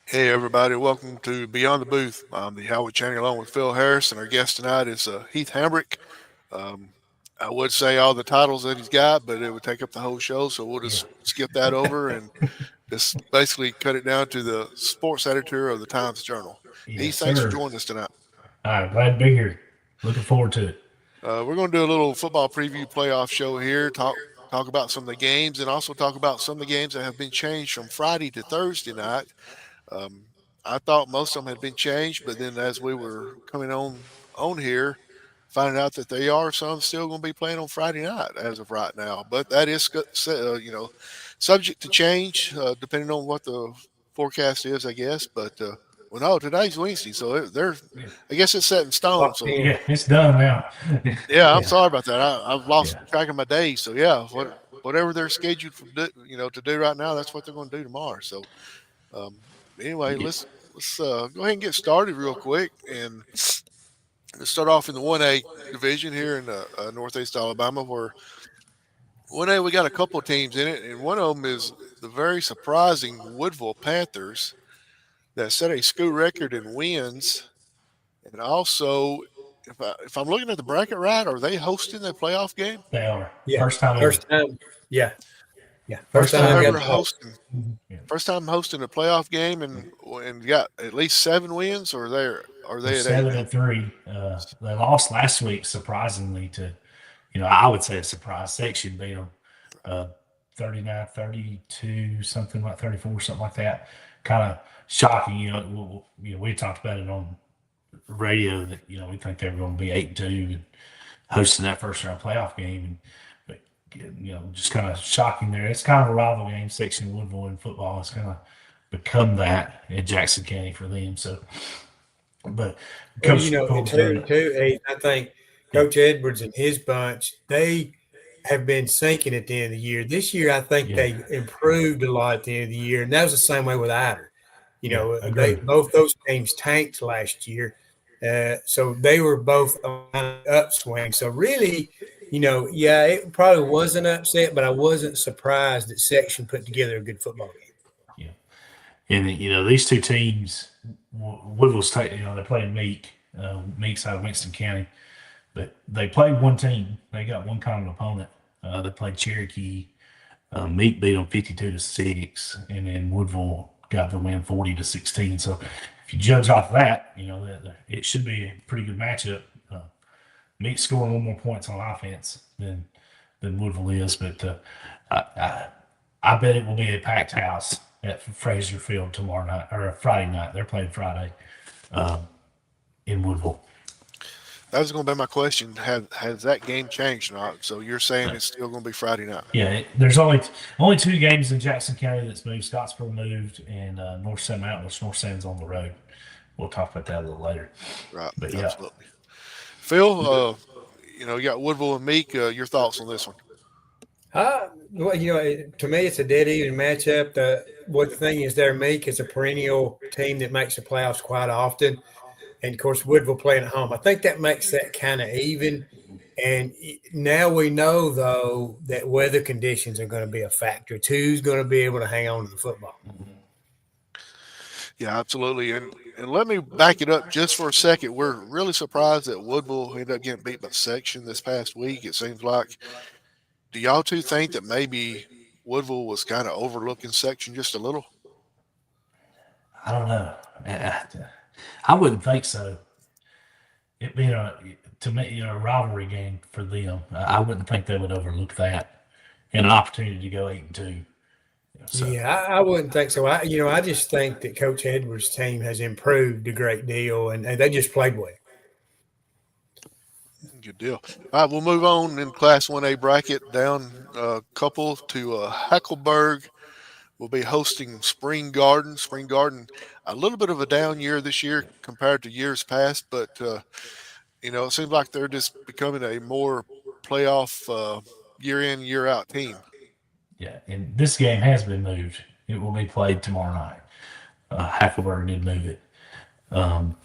Hey everybody, welcome to Beyond the Booth. I'm the Howard Channing along with Phil Harris, and our guest tonight is Heath Hambrick. Um, I would say all the titles that he's got, but it would take up the whole show, so we'll Yeah. just skip that over and just basically cut it down to the sports editor of the Times Journal. Heath, Yes, thanks for sir. joining us tonight. All right, glad to be here. Looking forward to it. We're going to do a little football preview playoff show here. Talk about some of the games, and also talk about some of the games that have been changed from Friday to Thursday night. Um, I thought most of them had been changed, but then as we were coming on here, finding out that they are some still going to be playing on Friday night as of right now. But that is subject to change depending on what the forecast is, I guess. But well, no, today's Wednesday, so they're Yeah, I guess it's set in stone. Locked So in. yeah, it's done now. yeah, I'm Yeah, sorry about that. I've lost yeah, track of my days. So yeah, whatever they're scheduled for to do right now, that's what they're going to do tomorrow. So um, anyway, yeah. let's go ahead and get started real quick, and let's start off in the 1A division here in Northeast Alabama, where 1A we got a couple of teams in it, and one of them is the very surprising Woodville Panthers that set a school record in wins, and also. If I'm looking at the bracket right, are they hosting the playoff game? They are Yeah. first time ever. First time. Yeah. Yeah. First First First time time time they've ever got ever. the host. hosting. Yeah. First time hosting a playoff game, and got at least 7 wins, or are They're they at eight seven now? and three. They lost last week, surprisingly to I would say a surprise section beat them uh, 39-32, something like 34, something like that. Kind of shocking. We talked about it on radio that we think they were going to be 8-2 and hosting that first round playoff game. And but just kind of shocking there. It's kind of a rival game, section Woodville in football. It's kind of become that in Jackson County for them. So, but Well, Coach Pope's done it. I think Yeah, Coach Edwards and his bunch, they have been sinking at the end of the year. This year, I think yeah, they improved a lot at the end of the year, and that was the same way with Ider. yeah. They Agreed. both those teams tanked last year, so they were both on an upswing. So really, yeah, it probably was an upset, but I wasn't surprised that Section put together a good football game. Yeah, and these two teams, Woodville's, they're playing Meek's out of Winston County, but they played one team. They got one common opponent. They played Cherokee. Meek beat them 52-6, and then Woodville got the win 40-16. So if you judge off that, it should be a pretty good matchup. Meek scoring one more points on offense than Woodville is, but I, I I bet it will be a packed house at Fraser Field tomorrow night or Friday night. They're playing Friday um, in Woodville. That was going to be my question. Has that game changed or not? So you're saying it's still going to be Friday night, Yeah, there's only two games in Jackson County that's moved. Scottsboro moved, and North Sand Mountain, which North Sand's on the road. We'll talk about that a little later. right? But yeah, Absolutely. Phil, you got Woodville and Meek. Your thoughts on this one? To me, it's a dead even matchup. The thing is, their Meek is a perennial team that makes the playoffs quite often, and of course, Woodville playing at home. I think that makes that kind of even. And now we know though that weather conditions are going to be a factor. Who's going to be able to hang on to the football? Yeah, absolutely. And let me back it up just for a second. We're really surprised that Woodville ended up getting beat by Section this past week. It seems like. Do y'all two think that maybe Woodville was kind of overlooking Section just a little? I don't know. I wouldn't think so. It being to me a rivalry game for them, I wouldn't think they would overlook that and an opportunity to go 8-2. So Yeah, I wouldn't think so. I just think that Coach Edwards' team has improved a great deal, and they just played well. Good deal. All right, we'll move on in Class 1A bracket down a couple to Hackleburg. We'll be hosting Spring Garden. Spring Garden, a little bit of a down year this year compared to years past, but it seems like they're just becoming a more playoff year in year out team. yeah, and this game has been moved. It will be played tomorrow night. Hackleburg did move it. Um,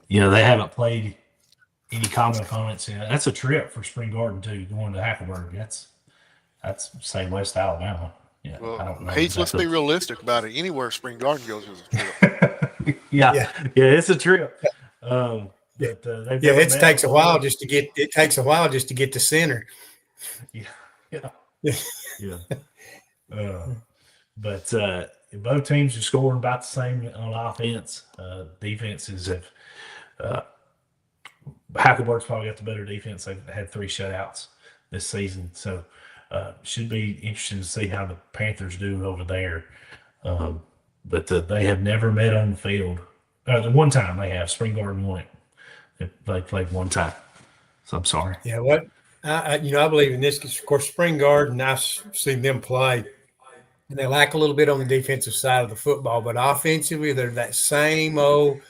they haven't played any common opponents. That's a trip for Spring Garden too, going to Hackleburg. That's say West Alabama. Yeah, I Well, don't know Heath, let's be exactly. realistic about it. Anywhere Spring Garden goes is a trip. Yeah, Yeah, yeah, it's a trip. yeah, But they've yeah. never It met takes a while before. just to get. It takes a while just to get to center. Yeah, yeah, Yeah, yeah. Uh, but both teams are scoring about the same on offense. Defenses have Hackleburg's probably got the better defense. They've had 3 shutouts this season, so should be interesting to see how the Panthers do over there. Um, but they have never met on the field. The one time they have, Spring Garden won it. They played one time. So I'm sorry. yeah. What I believe in this. 'Cause of course, Spring Garden. I've seen them play, and they lack a little bit on the defensive side of the football, but offensively, they're that same old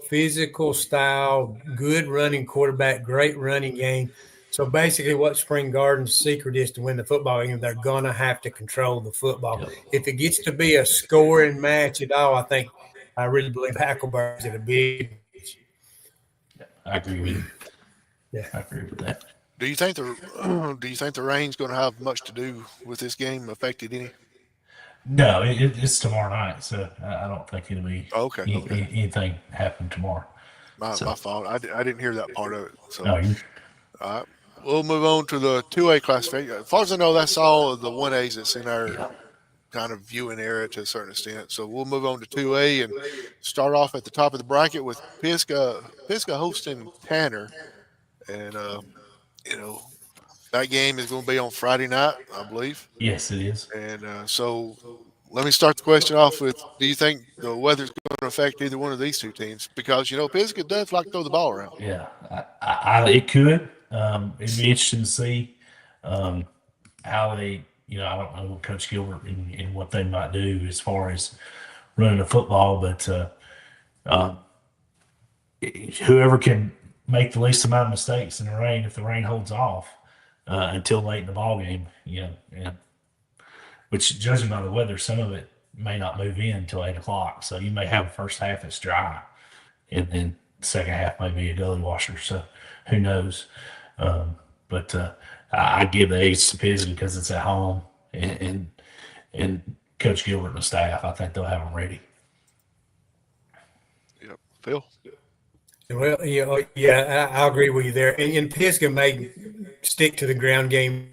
physical style, good running quarterback, great running game. So basically, what Spring Garden's secret is to win the football game, they're gonna have to control the football. Yep. If it gets to be a scoring match at all, I really believe Hackleburg's at a big advantage. I agree with you. Yeah. I agree with that. Do you think the do you think the rain's going to have much to do with this game? Affected any? No, it's tomorrow night, so I don't think it'll be Okay, okay. anything happen tomorrow. My So, fault. I didn't hear that part of it. So, no, you all right. We'll move on to the 2A classification. As far as I know, that's all of the 1As that's in our yeah, kind of viewing area to a certain extent. So we'll move on to 2A and start off at the top of the bracket with Pisgah hosting Tanner. And, you know, that game is going to be on Friday night, I believe. yes, it is. And so let me start the question off with: do you think the weather's going to affect either one of these two teams? Because Pisgah does like to throw the ball around. Yeah, it could. It'd be interesting to see um, how they. I don't know Coach Gilbert and what they might do as far as running the football, but um, whoever can make the least amount of mistakes in the rain, if the rain holds off until late in the ball game, and which judging by the weather, some of it may not move in until 8 o'clock. So you may have a first half that's dry, and then the second half may be a gully washer. So who knows? But I give the edge to Pisgah because it's at home, and Coach Gilbert and the staff, I think they'll have them ready. Yep, Phil. Well, yeah, I agree with you there. And Pisgah may stick to the ground game.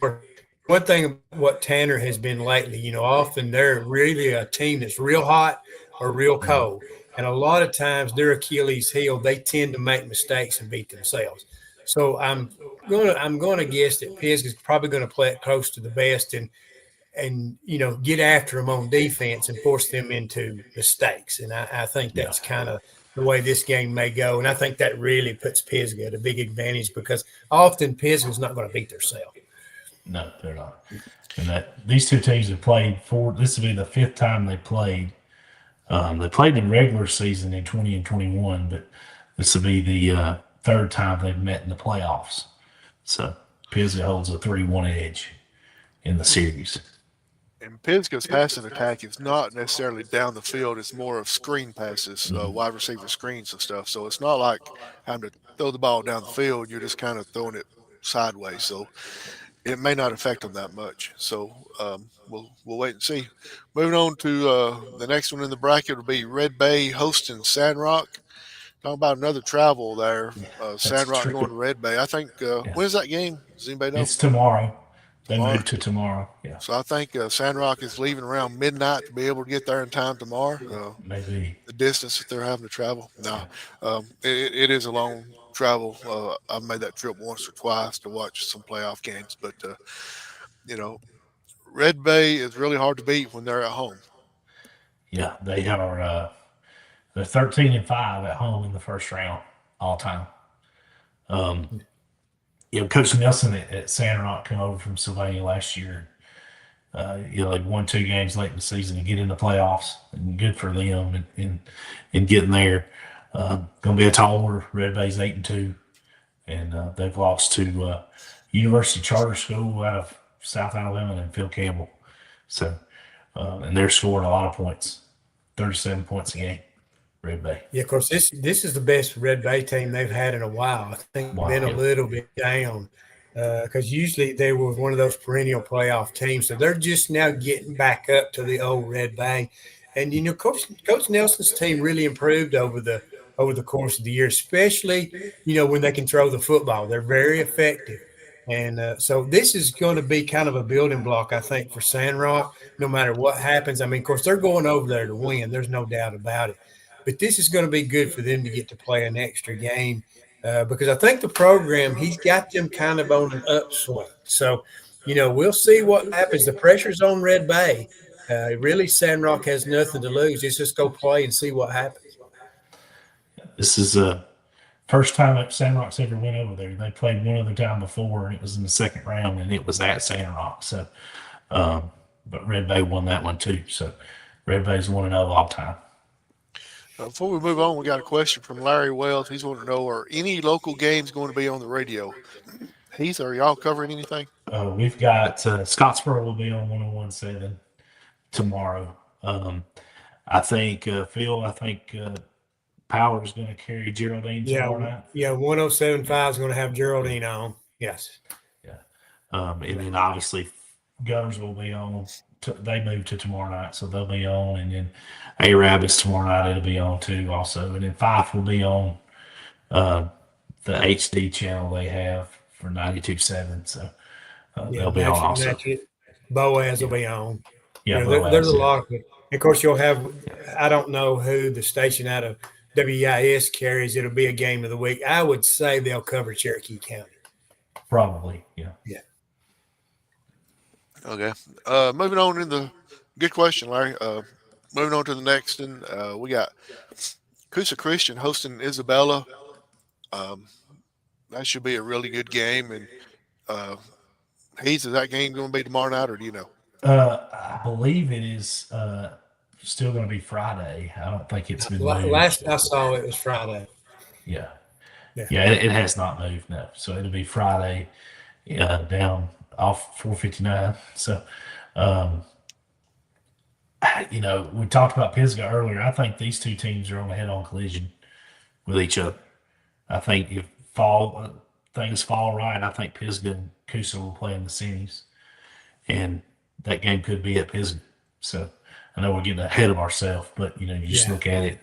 One thing about what Tanner has been lately, often they're really a team that's real hot or real Mhm. cold. And a lot of times their Achilles heel, they tend to make mistakes and beat themselves. So I'm gonna guess that Pisgah's probably gonna play it close to the best and get after them on defense and force them into mistakes. And I think Yeah, that's kind of the way this game may go. And I think that really puts Pisgah at a big advantage because often Pisgah's not going to beat themselves. no, they're not. And that these two teams have played four. This will be the fifth time they played. They played in regular season in 20 and 21, but this will be the third time they've met in the playoffs. So Pisgah holds a 3-1 edge in the series. And Pisgah's passing attack is not necessarily down the field; it's more of screen passes, Mhm. wide receiver screens and stuff. So it's not like having to throw the ball down the field; you're just kind of throwing it sideways. So it may not affect them that much. So we'll wait and see. Moving on to the next one in the bracket will be Red Bay hosting Sandrock. Talking about another travel there. Yeah, that's Sandrock going tricky. to Red Bay. I think Yeah, when's that game? Does anybody know? it's tomorrow. They Tomorrow. moved to tomorrow. Yeah, So I think Sandrock is leaving around midnight to be able to get there in time tomorrow. maybe. The distance that they're having to travel. No, Yeah, it is a long travel. I've made that trip once or twice to watch some playoff games, but you know, Red Bay is really hard to beat when they're at home. yeah. They are. They're 13-5 at home in the first round all time. Um, Coach Nelson at Sandrock came over from Sylvania last year. They won 2 games late in the season to get in the playoffs, and good for them and getting there. Going to be a tall order. Red Bay's 8-2, and they've lost to University Charter School out of South Alabama and Phil Campbell. So, and they're scoring a lot of points, 37 points a game. Red Bay. Yeah, of course, this is the best Red Bay team they've had in a while. I think they've Wow. been a Yeah. little bit down. because usually they were one of those perennial playoff teams. So they're just now getting back up to the old Red Bang. And Coach Nelson's team really improved over the course of the year, especially when they can throw the football. They're very effective. And so this is going to be kind of a building block, I think, for Sandrock, no matter what happens. I mean, of course, they're going over there to win. There's no doubt about it. But this is going to be good for them to get to play an extra game because I think the program, he's got them kind of on an upswing. So, we'll see what happens. The pressure's on Red Bay. Really, Sandrock has nothing to lose. Just go play and see what happens. This is a first time that Sandrock's ever went over there. They played one other time before, and it was in the second round, and it was at Sandrock. So, but Red Bay won that one too. So, Red Bay's 1-0 all time. Before we move on, we got a question from Larry Wells. He's wanting to know: are any local games going to be on the radio? Are y'all covering anything? We've got Scottsboro will be on 101.7 tomorrow. I think Phil. I think Power is going to carry Geraldine tomorrow night. Yeah, 107.5 is going to have Geraldine on. Yes. Yeah. And then obviously Gunners will be on. They moved to tomorrow night, so they'll be on. And then Arab is tomorrow night. It'll be on too also. And then Fife will be on the HD channel they have for 92.7. So they'll be on also. Boaz will be on. Yeah, there's a lot of it. Of course, you'll have, I don't know who the station out of WIS carries. It'll be a game of the week. I would say they'll cover Cherokee County. Probably, yeah. Yeah. Okay. Moving on in the good question, Larry. Moving on to the next, and we got Coosa Christian hosting Isabella. That should be a really good game. And is that game going to be tomorrow night, or do you know? I believe it is still going to be Friday. I don't think it's been moved. Last I saw it was Friday. Yeah. It has not moved, no. So it'll be Friday down off 459. So, we talked about Pisgah earlier. I think these two teams are on a head-on collision with each other. I think if things fall right, I think Pisgah and Coosa will play in the semis. And that game could be at Pisgah. So I know we're getting ahead of ourselves, but you just look at it.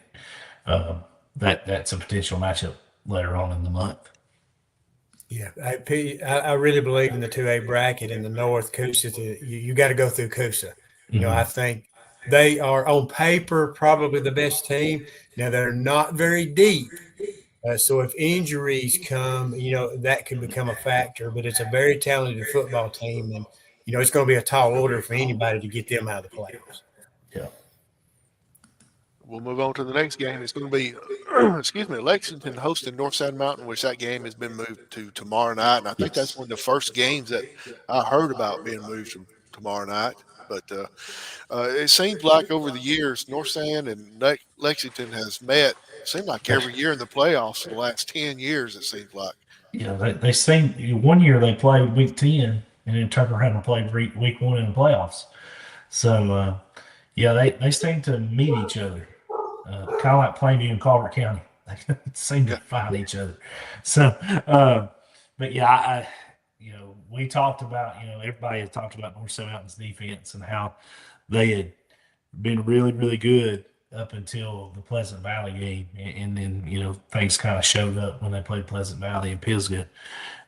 That's a potential matchup later on in the month. Yeah, I really believe in the 2A bracket in the North. Coosa, you got to go through Coosa. I think they are on paper probably the best team. Now they're not very deep. So if injuries come, that can become a factor. But it's a very talented football team, and it's going to be a tall order for anybody to get them out of the playoffs. Yeah. We'll move on to the next game. It's going to be, Lexington hosting Northside Mountain, which that game has been moved to tomorrow night. And I think that's one of the first games that I heard about being moved to tomorrow night. But it seems like over the years, Northside and Lexington has met. It seems like every year in the playoffs for the last 10 years, it seems like. Yeah, they seem one year they played week 10 and then turned around and played week 1 in the playoffs. So, they seem to meet each other. Kind of like Plainview and Culver County. They seem to find each other. So, but yeah, we talked about, everybody had talked about Northside Mountain's defense and how they had been really, really good up until the Pleasant Valley game. And then, things kind of showed up when they played Pleasant Valley and Pisgah.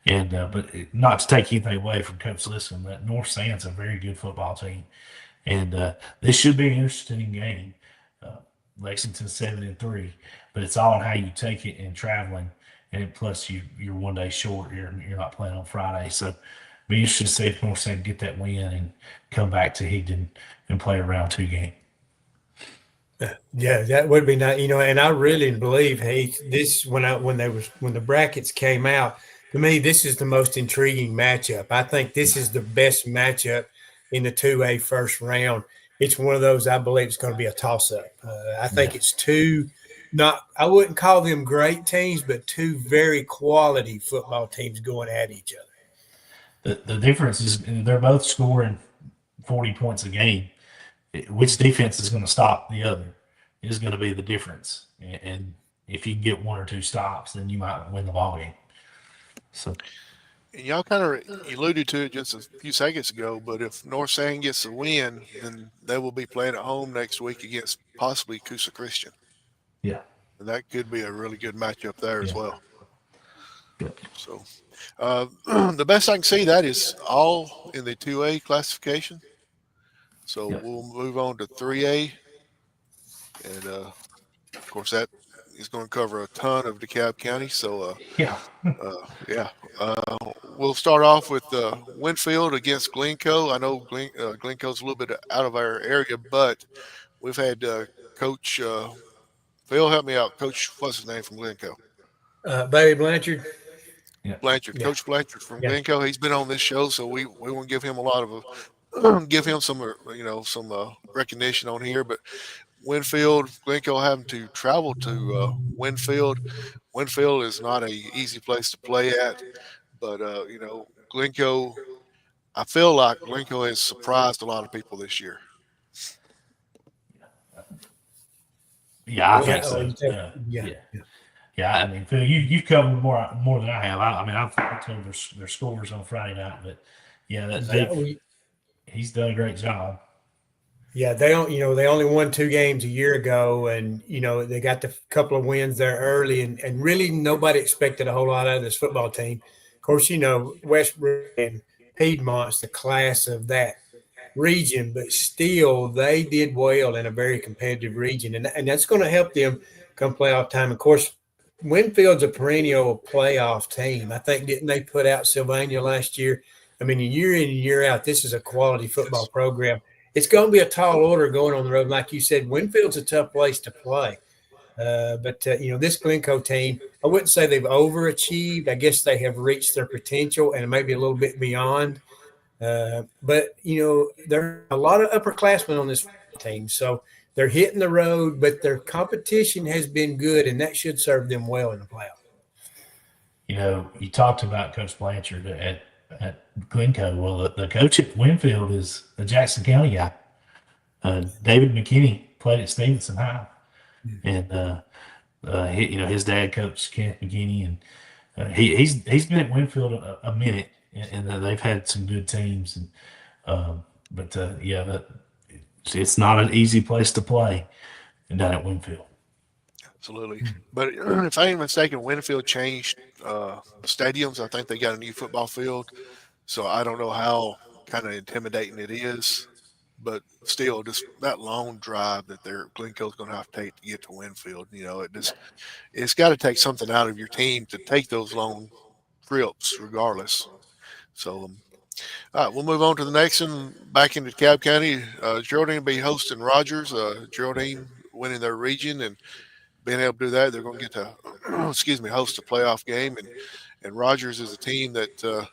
And, but not to take anything away from Coach Lissom, that North Sand's a very good football team. And this should be an interesting game. Lexington 7-3, but it's all on how you take it and traveling, and plus you're one day short. You're not playing on Friday, so be interested to see if North Sand get that win and come back to Higdon and play a round 2 game. Yeah, that would be nice. And I really believe when the brackets came out, to me this is the most intriguing matchup. I think this is the best matchup in the 2A first round. It's one of those I believe it's going to be a toss-up. I think it's I wouldn't call them great teams, but two very quality football teams going at each other. The difference is they're both scoring 40 points a game. Which defense is going to stop the other is going to be the difference. And if you can get 1 or 2 stops, then you might win the ball game. So, And y'all kind of alluded to it just a few seconds ago, but if North San gets a win, then they will be playing at home next week against possibly Coosa Christian. Yeah, And that could be a really good matchup there as yeah, well. yeah, So the best I can see that is all in the 2A classification. So yeah, we'll move on to 3A. And of course, that is going to cover a ton of DeKalb County. So, yeah. yeah, we'll start off with Winfield against Glencoe. I know Glencoe's a little bit out of our area, but we've had Coach Phil help me out. Coach, what's his name from Glencoe? Baby Blanchard. Yeah. Blanchard, Yeah, Coach Blanchard from yeah. Glencoe. He's been on this show, so we want to give him a lot of give him some some recognition on here. But Winfield, Glencoe having to travel to Winfield. Winfield is not a easy place to play at, but Glencoe. I feel like Glencoe has surprised a lot of people this year. Yeah, I Go think ahead. Oh, so. you said, yeah, Yeah, yeah. yeah. I mean, Phil, you covered more than I have. I mean, I've told their scores on Friday night, but yeah, that Yeah, they've he's done a great job. yeah, they don't. They only won 2 games a year ago, and they got the couple of wins there early, and really nobody expected a whole lot out of this football team. Of course, Westbrook and Piedmont's the class of that region, but still they did well in a very competitive region, and that's going to help them come playoff time. Of course, Winfield's a perennial playoff team. I think didn't they put out Sylvania last year? I mean, year in and year out, this is a quality football Yes. program. It's going to be a tall order going on the road. Like you said, Winfield's a tough place to play. But this Glencoe team, I wouldn't say they've overachieved. I guess they have reached their potential and maybe a little bit beyond. But there are a lot of upperclassmen on this team, so they're hitting the road. But their competition has been good, and that should serve them well in the playoffs. You talked about Coach Blanchard at Glencoe. Well, the coach at Winfield is a Jackson County guy. David McKinney played at Stevenson High, and his dad coached Kenneth McKinney, and he's been at Winfield a minute, and they've had some good teams. And but yeah, it's not an easy place to play down at Winfield. Absolutely. But if I ain't mistaken, Winfield changed stadiums. I think they got a new football field. So I don't know how kind of intimidating it is. But still, just that long drive that Glencoe's going to have to take to get to Winfield, it's got to take something out of your team to take those long trips, regardless. So, all right, we'll move on to the next one. Back into Cab County, Geraldine will be hosting Rogers. Geraldine winning their region and being able to do that, they're going to get to, excuse me, host a playoff game. And Rogers is a team that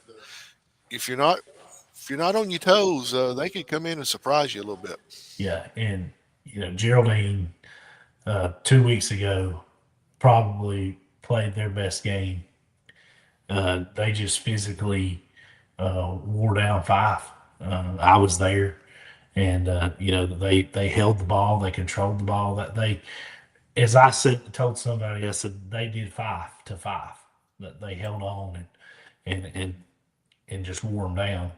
if you're not if you're not on your toes, they could come in and surprise you a little bit. Yeah, and Geraldine 2 weeks ago probably played their best game. They just physically wore down Fife. I was there, and they held the ball, they controlled the ball. That they, as I told somebody, I said they did 5-5. That they held on and just wore them down.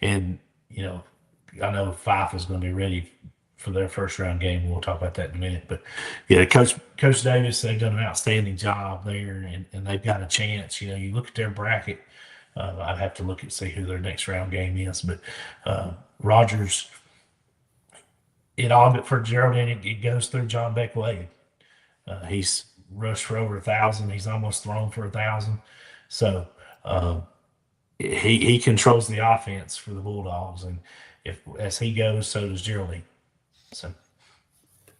And I know Fife is going to be ready for their first round game. We'll talk about that in a minute. But yeah, Coach Davis, they've done an outstanding job there, and they've got a chance. You look at their bracket. I'd have to look and see who their next round game is, but Rogers. It all but for Geraldine, it goes through John Beck Wade. He's rushed for over 1,000. He's almost thrown for 1,000. So he controls the offense for the Bulldogs, and if as he goes, so does Geraldine. So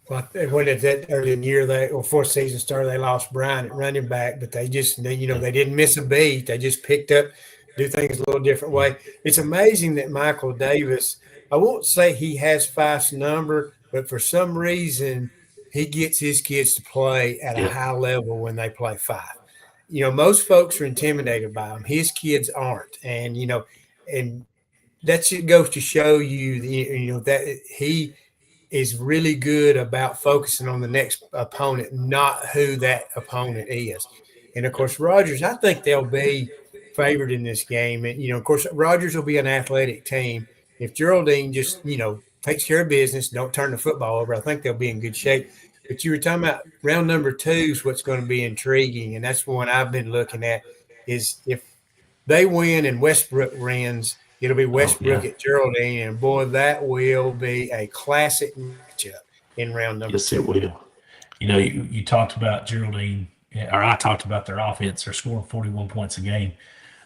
Well, when it's that early in the year, before season started, they lost Brian at running back, but they didn't miss a beat. They just picked up, do things a little different way. It's amazing that Michael Davis, I won't say he has Fife's number, but for some reason, he gets his kids to play at a yeah, high level when they play Fife. Most folks are intimidated by him. His kids aren't, and that should goes to show you, that he is really good about focusing on the next opponent, not who that opponent is. And of yep, course, Rogers, I think they'll be favored in this game. And, of course, Rogers will be an athletic team. If Geraldine just, takes care of business, don't turn the football over, I think they'll be in good shape. But you were talking about round number two is what's going to be intriguing. And that's one I've been looking at is if they win and Westbrook wins, it'll be Oh Westbrook yeah, at Geraldine. And boy, that will be a classic matchup in round number yes it two. will. You talked about Geraldine, or I talked about their offense. They're scoring 41 points a game.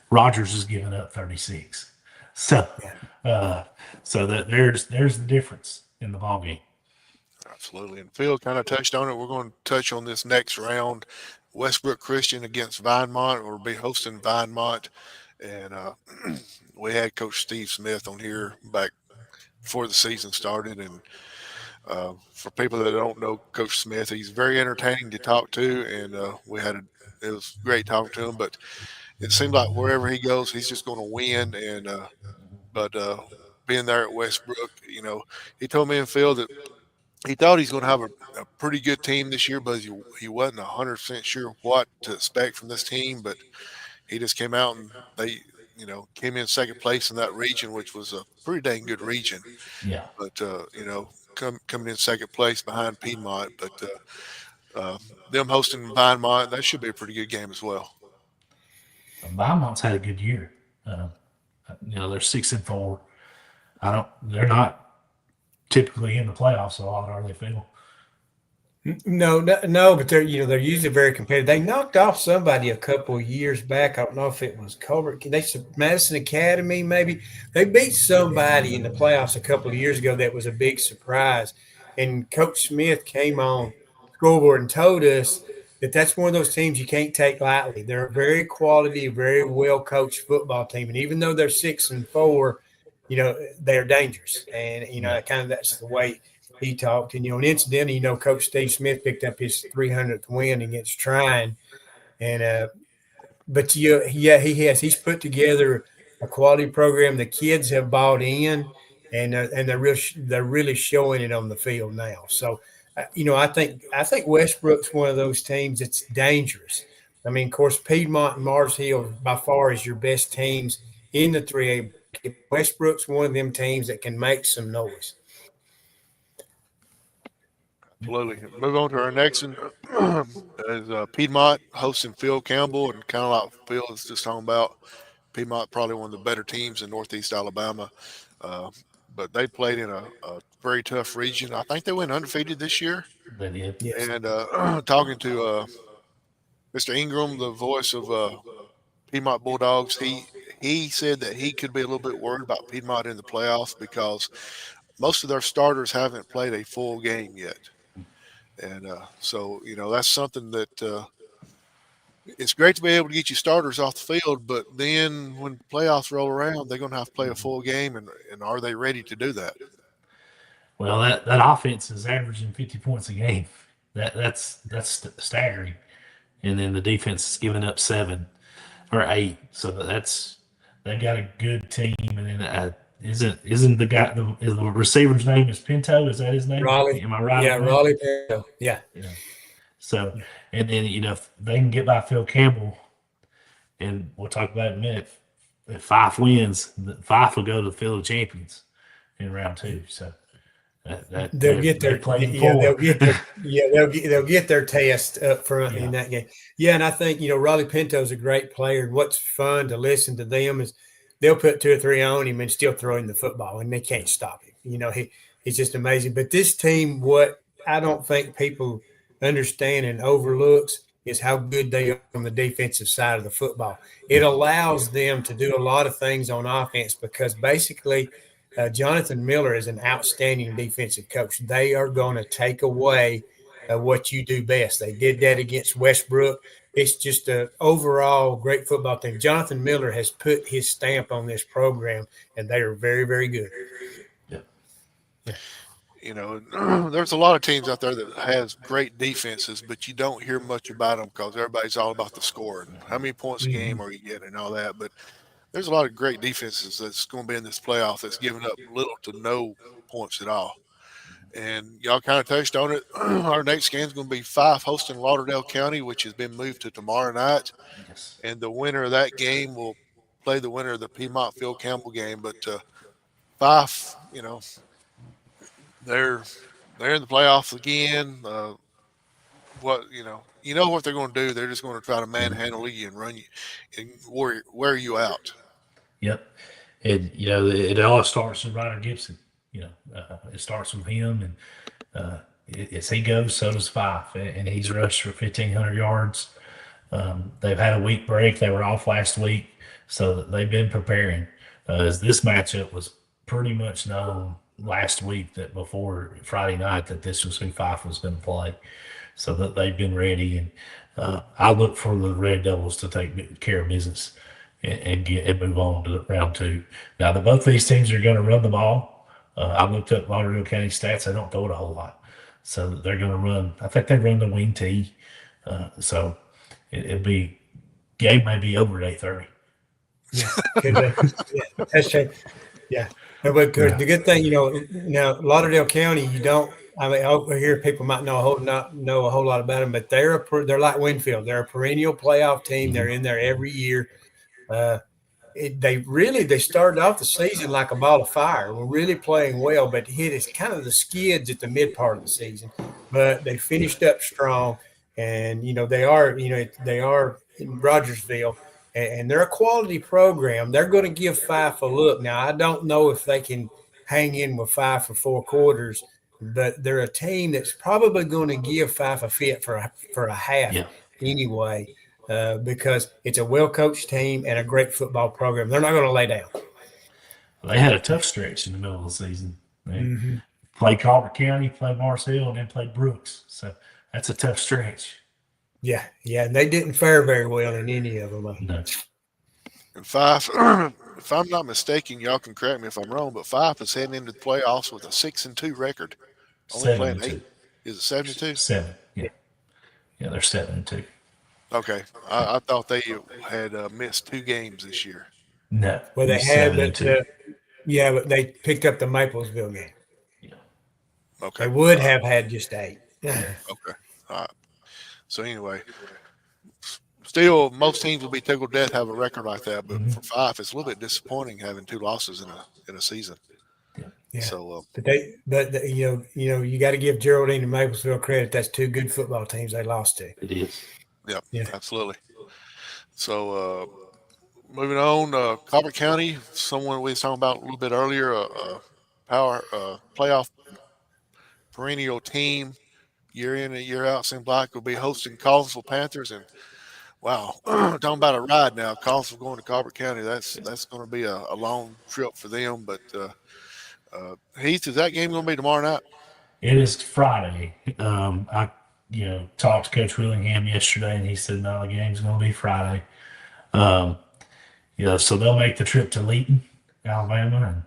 Rogers is giving up 36. So, Yeah. uh, so that there's the difference in the ball game. Absolutely. And Phil kind of touched on it. We're going to touch on this next round. Westbrook Christian against Vinemont. We'll be hosting Vinemont. And we had Coach Steve Smith on here back before the season started. And for people that don't know Coach Smith, he's very entertaining to talk to. And it was great talking to him. But it seemed like wherever he goes, he's just going to win. But being there at Westbrook, he told me and Phil that he thought he's going to have a pretty good team this year, but he wasn't 100% sure what to expect from this team. But he just came out and they, came in second place in that region, which was a pretty dang good region. Yeah, But coming in second place behind Piedmont, but them hosting Vinemont, that should be a pretty good game as well. Vinemont's had a good year. Uh, they're 6-4. I don't. They're not typically in the playoffs a lot, are they, Phil? No, no, no, but they're usually very competitive. They knocked off somebody a couple of years back. I don't know if it was Colbert. Madison Academy maybe. They beat somebody in the playoffs a couple of years ago that was a big surprise. And Coach Smith came on scoreboard and told us that that's one of those teams you can't take lightly. They're a very quality, very well coached football team, and even though they're 6-4, they're dangerous. And Yeah. kind of that's the way he talked. And incidentally, Coach Steve Smith picked up his 300th win against Trine. And but yeah, he has. He's put together a quality program. The kids have bought in, and they're really showing it on the field now. So, I think Westbrook's one of those teams that's dangerous. I mean, of course, Piedmont and Mars Hill by far is your best teams in the 3A bracket. Westbrook's one of them teams that can make some noise. Absolutely. Move on to our next one. Is Piedmont hosting Phil Campbell, and kind of like Phil is just talking about, Piedmont probably one of the better teams in Northeast Alabama. Uh, but they played in a very tough region. I think they went undefeated this year. They did. Yes. And talking to Mr. Ingram, the voice of Piedmont Bulldogs, he said that he could be a little bit worried about Piedmont in the playoffs because most of their starters haven't played a full game yet. And so, that's something that it's great to be able to get your starters off the field, but then when playoffs roll around, they're going to have to play a full game. And are they ready to do that? Well, that offense is averaging 50 points a game. That's staggering. And then the defense is giving up 7 or 8. So they got a good team. And then isn't the guy the receiver's name is Pinto? Is that his name? Raleigh. Am I right Yeah, on that? Raleigh. Pinto. Yeah. Yeah. So and then if they can get by Phil Campbell, and we'll talk about it in a minute. If Fife wins, Fife will go to the field of champions in round 2. So They'll get they their played in yeah four. they'll get their test up front Yeah. in that game. Yeah, and I think Raleigh Pinto's a great player. And what's fun to listen to them is they'll put 2 or 3 on him and still throw him the football, and they can't stop him. He's just amazing. But this team, what I don't think people understand and overlooks is how good they are on the defensive side of the football. It allows them to do a lot of things on offense because basically Jonathan Miller is an outstanding defensive coach. They are going to take away what you do best. They did that against Westbrook. It's just an overall great football team. Jonathan Miller has put his stamp on this program, and they are very, very good. Yeah. Yeah. There's a lot of teams out there that has great defenses, but you don't hear much about them because everybody's all about the score and how many points a game Mhm. are you getting and all that. But there's a lot of great defenses that's going to be in this playoff that's giving up little to no points at all. And y'all kind of touched on it. Our next game is going to be Fife hosting Lauderdale County, which has been moved to tomorrow night. Yes. And the winner of that game will play the winner of the Piedmont Phil Campbell game. But Fife, they're they're in the playoffs again. What what they're going to do. They're just going to try to manhandle you and run you and wear you out. Yep. And it all starts with Ryder Gibson. It starts with him, and as he goes, so does Fife, and he's rushed for 1,500 yards. They've had a week break. They were off last week, so they've been preparing. As this matchup was pretty much known last week, that before Friday night, that this was who Fife was going to play, so that they've been ready. And I look for the Red Devils to take care of business and move on to round two. Now, both these teams are going to run the ball. I looked up Lauderdale County stats. They don't throw it a whole lot, so they're going to run. I think they run the wing tee. So it'll be game may be over at 8:30. Yeah, could be. Yeah, that's true. Yeah, but Yeah. the good thing, now Lauderdale County, you don't. I mean, over here people might not know a whole lot about them, but they're like Winfield. They're a perennial playoff team. They're Mhm. in there every year. Uh, they started off the season like a ball of fire. We're really playing well, but hit us kind of the skids at the mid part of the season. But they Yeah. finished up strong, and they are in Rogersville, and they're a quality program. They're going to give Fife a look. Now I don't know if they can hang in with Fife for 4 quarters, but they're a team that's probably going to give Fife a fit for a half Yeah. anyway, because it's a well coached team and a great football program. They're not going to lay down. They had a tough stretch in the middle of the season. They Hmm. played Calvert County, played Mars Hill, and then played Brooks. So that's a tough stretch. Yeah, yeah, and they didn't fare very well in any of them. No, And Fife, if I'm not mistaken, y'all can correct me if I'm wrong, but Fife is heading into the playoffs with a 6-2 record, only seven playing and eight. two. Is it 72? Seven. Yeah. Yeah, they're 7-2. Okay, I thought they had missed 2 games this year. No, Well, they're they had, seven and but two. yeah, but they picked up the Maplesville game. Yeah. Okay, They would all right, have had just 8. okay, all right. So anyway, still, most teams will be tickled death have a record like that, but Mhm. for Fife, it's a little bit disappointing having 2 losses in a season. Yeah. Yeah, So you got to give Geraldine and Maplesville credit. That's two good football teams they lost to. It is. yeah, Yeah. absolutely. So moving on, Colbert County, someone we was talking about a little bit earlier, power playoff perennial team, year in and year out. Seems like will be hosting Collinsville Panthers, and wow, talking about a ride now. Collinsville going to Colbert County, that's going to be a long trip for them. But Heath, is that game going to be tomorrow night? It is Friday. I talked to Coach Willingham yesterday, and he said no, the game's going to be Friday. Um, so they'll make the trip to Leeton, Alabama, and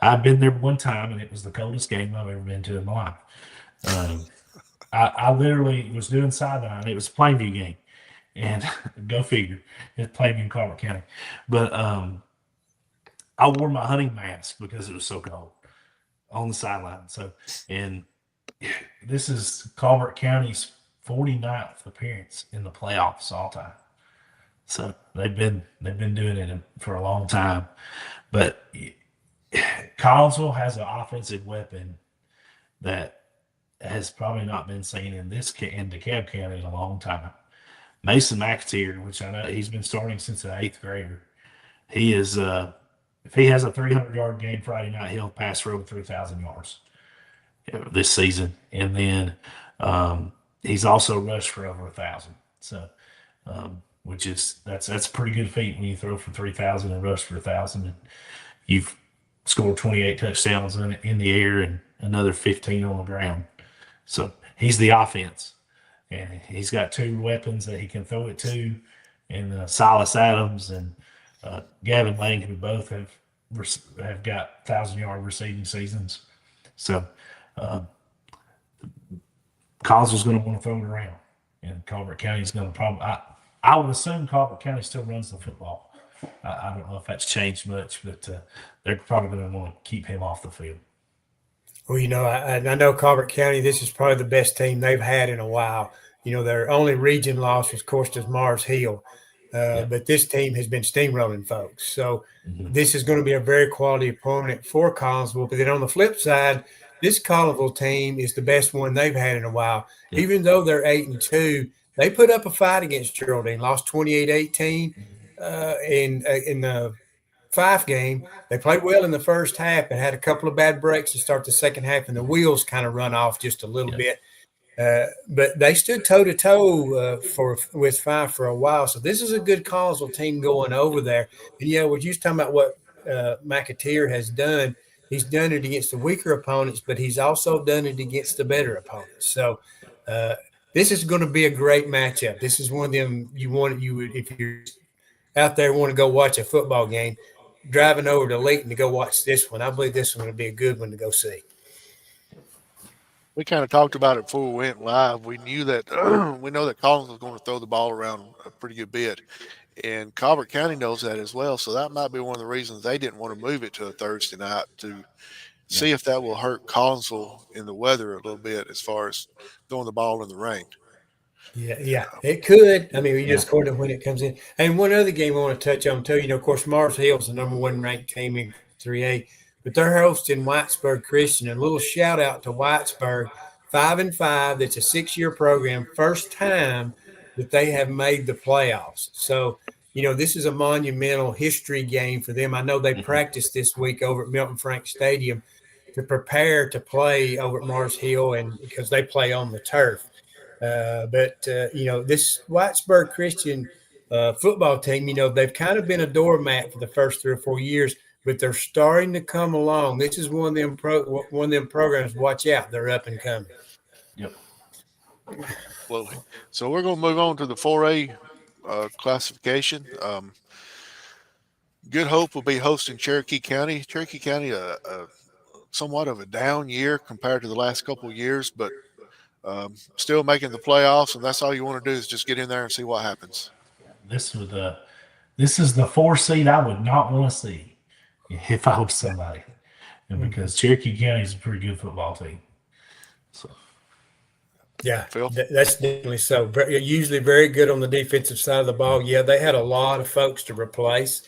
I've been there one time, and it was the coldest game I've ever been to in my life. Um, I literally was doing sideline. It was a Plainview game, and go figure, it's Plainview in Carver County. But I wore my hunting mask because it was so cold on the sideline. So, and this is Calvert County's 49th appearance in the playoffs all time. So they've been doing it for a long time. But Collinsville has an offensive weapon that has probably not been seen in DeKalb County in a long time. Mason McAteer, which I know he's been starting since the eighth grader. He is if he has a 300-yard game Friday night, he'll pass for over 3,000 yards this season, and then he's also rushed for over 1,000. So, which is that's a pretty good feat when you throw for 3,000 and rush for 1,000, and you've scored 28 touchdowns in the air and another 15 on the ground. So he's the offense, and he's got two weapons that he can throw it to, and Silas Adams and Gavin Lang, who both have got 1,000-yard receiving seasons. So Collinsville's going to want to throw it around, and Colbert County's going to probably. I would assume Colbert County still runs the football. I don't know if that's changed much, but they're probably going to want to keep him off the field. Well, I know Colbert County, this is probably the best team they've had in a while. Their only region loss was, of course, to Mars Hill. Yep. But this team has been steamrolling folks. So Hmm. this is going to be a very quality opponent for Collinsville. But then on the flip side, this Collinsville team is the best one they've had in a while. Yep. Even though they're 8-2, they put up a fight against Geraldine, lost 28-18 in the Fife game. They played well in the first half and had a couple of bad breaks to start the second half, and the wheels kind of run off just a little Yep. bit. But they stood toe to toe for with Fife for a while. So this is a good Collinsville team going over there. And we're just talking about what McAteer has done. He's done it against the weaker opponents, but he's also done it against the better opponents. So uh, this is going to be a great matchup. This is one of them you would if you're out there want to go watch a football game, driving over to Layton to go watch this one. I believe this one will be a good one to go see. We kind of talked about it before we went live. We knew that we know that Collins was going to throw the ball around a pretty good bit, and Colbert County knows that as well. So that might be one of the reasons they didn't want to move it to a Thursday night to Yep. see if that will hurt Collinsville in the weather a little bit as far as throwing the ball in the rain. Yeah, it could. I mean, we Yeah. just according to when it comes in. And one other game I want to touch on too. Of course, Mars Hill's the number one ranked team in 3A, but they're hosting Whitesburg Christian. And a little shout out to Whitesburg, 5-5. That's a 6-year program. First time that they have made the playoffs. So this is a monumental history game for them. I know they Hmm. practiced this week over at Milton Frank Stadium to prepare to play over at Mars Hill, and because they play on the turf. But this Whitesburg Christian football team, they've kind of been a doormat for the first 3 or 4 years, but they're starting to come along. This is one of them programs. Watch out, they're up and coming. Yep. Absolutely. So we're going to move on to the 4A classification. Good Hope will be hosting Cherokee County. Cherokee County, somewhat of a down year compared to the last couple of years, but still making the playoffs, and that's all you want to do is just get in there and see what happens. This would this is the 4 seed I would not want to see if I was somebody, and Mhm. because Cherokee County is a pretty good football team. So Yeah, Phil? that's definitely so. Usually very good on the defensive side of the ball. Yeah, they had a lot of folks to replace,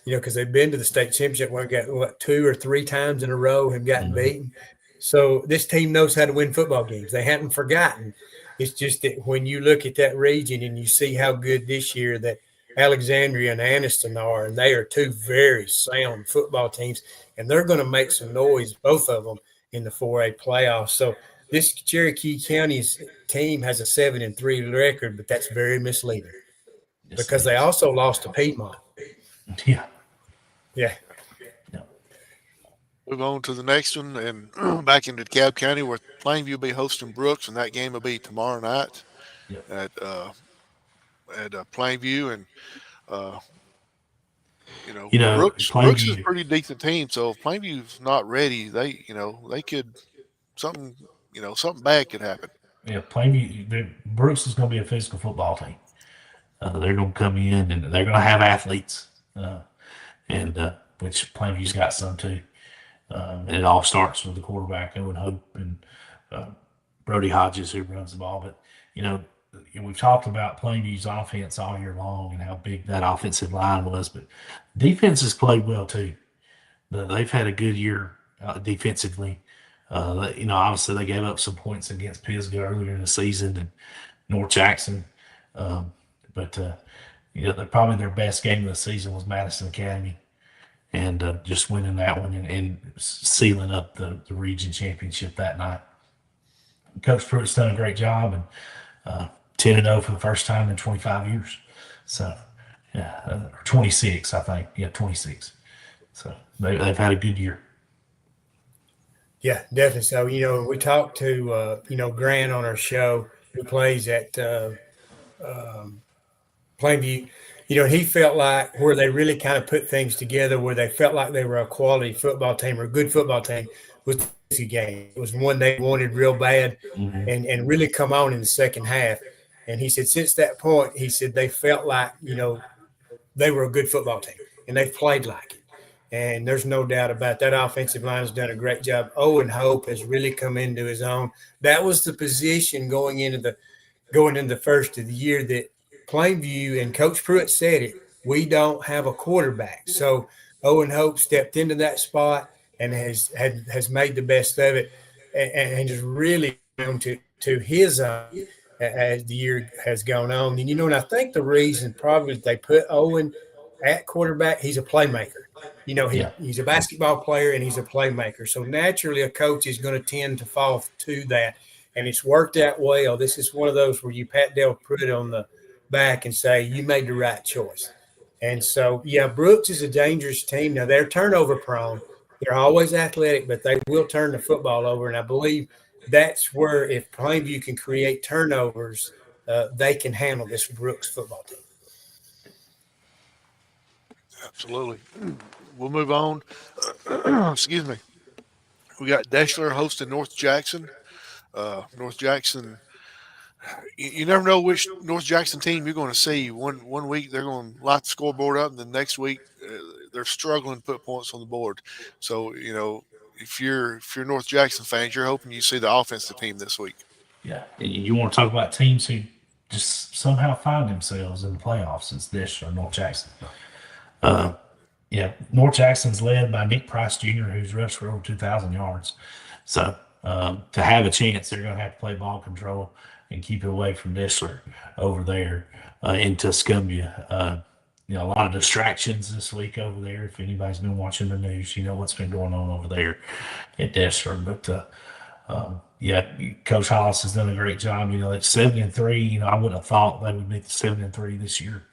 because they've been to the state championship where got 2 or 3 times in a row have gotten mhm. beaten. So this team knows how to win football games. They haven't forgotten. It's just that when you look at that region and you see how good this year that Alexandria and Anniston are, and they are two very sound football teams, and they're going to make some noise, both of them, in the 4A playoffs. So this Cherokee County's team has a 7-3 record, but that's very misleading Yes, because it they is. also lost to Piedmont. Yeah. Yeah, Yeah. Move on to the next one and back into DeKalb County where Plainview will be hosting Brooks, and that game will be tomorrow night Yep. at Plainview. And uh, Brooks is a Plainview. pretty decent team. So if Plainview's not ready, they could something something bad could happen. Yeah, Plainview. Brooks is going to be a physical football team. They're going to come in and they're going to have athletes, and which Plainview's got some too. And it all starts with the quarterback, Owen Hope, and uh, Brody Hodges, who runs the ball. But, you know, we've talked about Plainview's offense all year long and how big that offensive line was. But defense has played well, too. They've had a good year defensively. Obviously they gave up some points against Pisgah earlier in the season and North Jackson. Um, but probably their best game of the season was Madison Academy, and just winning that one and sealing up the region championship that night. Coach Pruitt's done a great job, and 10-0 for the first time in 25 years. So, yeah, 26, I think. Yeah, 26. So they've had a good year. yeah, definitely. So, we talked to, Grant on our show who plays at um, Plainview. He felt like where they really kind of put things together, where they felt like they were a quality football team or a good football team, was the game. It was one they wanted real bad Mm-hmm. and really come on in the second half. And he said, since that point, he said they felt like, they were a good football team and they've played like it. And there's no doubt about that. Offensive line has done a great job. Owen Hope has really come into his own. That was the position going into the first of the year that Plainview and Coach Pruitt said it. We don't have a quarterback, so Owen Hope stepped into that spot and has made the best of it, and just really grown to his own as the year has gone on. And I think the reason probably they put Owen at quarterback, he's a playmaker. Yeah. He's a basketball player and he's a playmaker. So naturally, a coach is going to tend to fall to that, and it's worked out well. This is one of those where you pat Del Pruitt on the back and say you made the right choice. And so, yeah, Brooks is a dangerous team. Now they're turnover prone. They're always athletic, but they will turn the football over. And I believe that's where if Plainview can create turnovers, they can handle this Brooks football team. Absolutely. We'll move on. Excuse me. We got Deschler hosting North Jackson. North Jackson. You never know which North Jackson team you're going to see. One week they're going to light the scoreboard up, and the next week they're struggling to put points on the board. So if you're North Jackson fans, you're hoping you see the offensive team this week. Yeah. You want to talk about teams who just somehow find themselves in the playoffs? It's this or North Jackson. Yeah, North Jackson's led by Nick Price Jr., who's rushed for over 2,000 yards. So to have a chance, they're going to have to play ball control and keep it away from Dissler over there in Tuscumbia. A lot of distractions this week over there. If anybody's been watching the news, you know what's been going on over there at Dissler. But yeah, Coach Hollis has done a great job. It's 7-3. I wouldn't have thought they would make the 7-3 this year,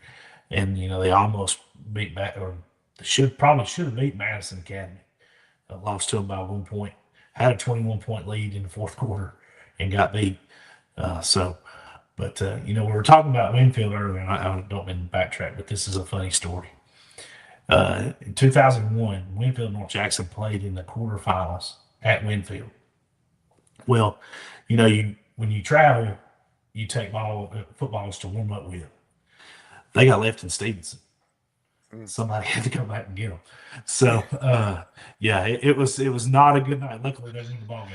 and they almost beat back, or probably should have beat Madison Academy. Lost to them by 1 point. Had a 21-point lead in the fourth quarter and got beat. We were talking about Winfield earlier, and I don't mean to backtrack, but this is a funny story. In 2001, Winfield and North Jackson played in the quarterfinals at Winfield. Well, when you travel, you take footballs to warm up with. They got left in Stevenson. Somebody had to come back and get them. So, yeah, it was not a good night. Luckily, they didn't win the ball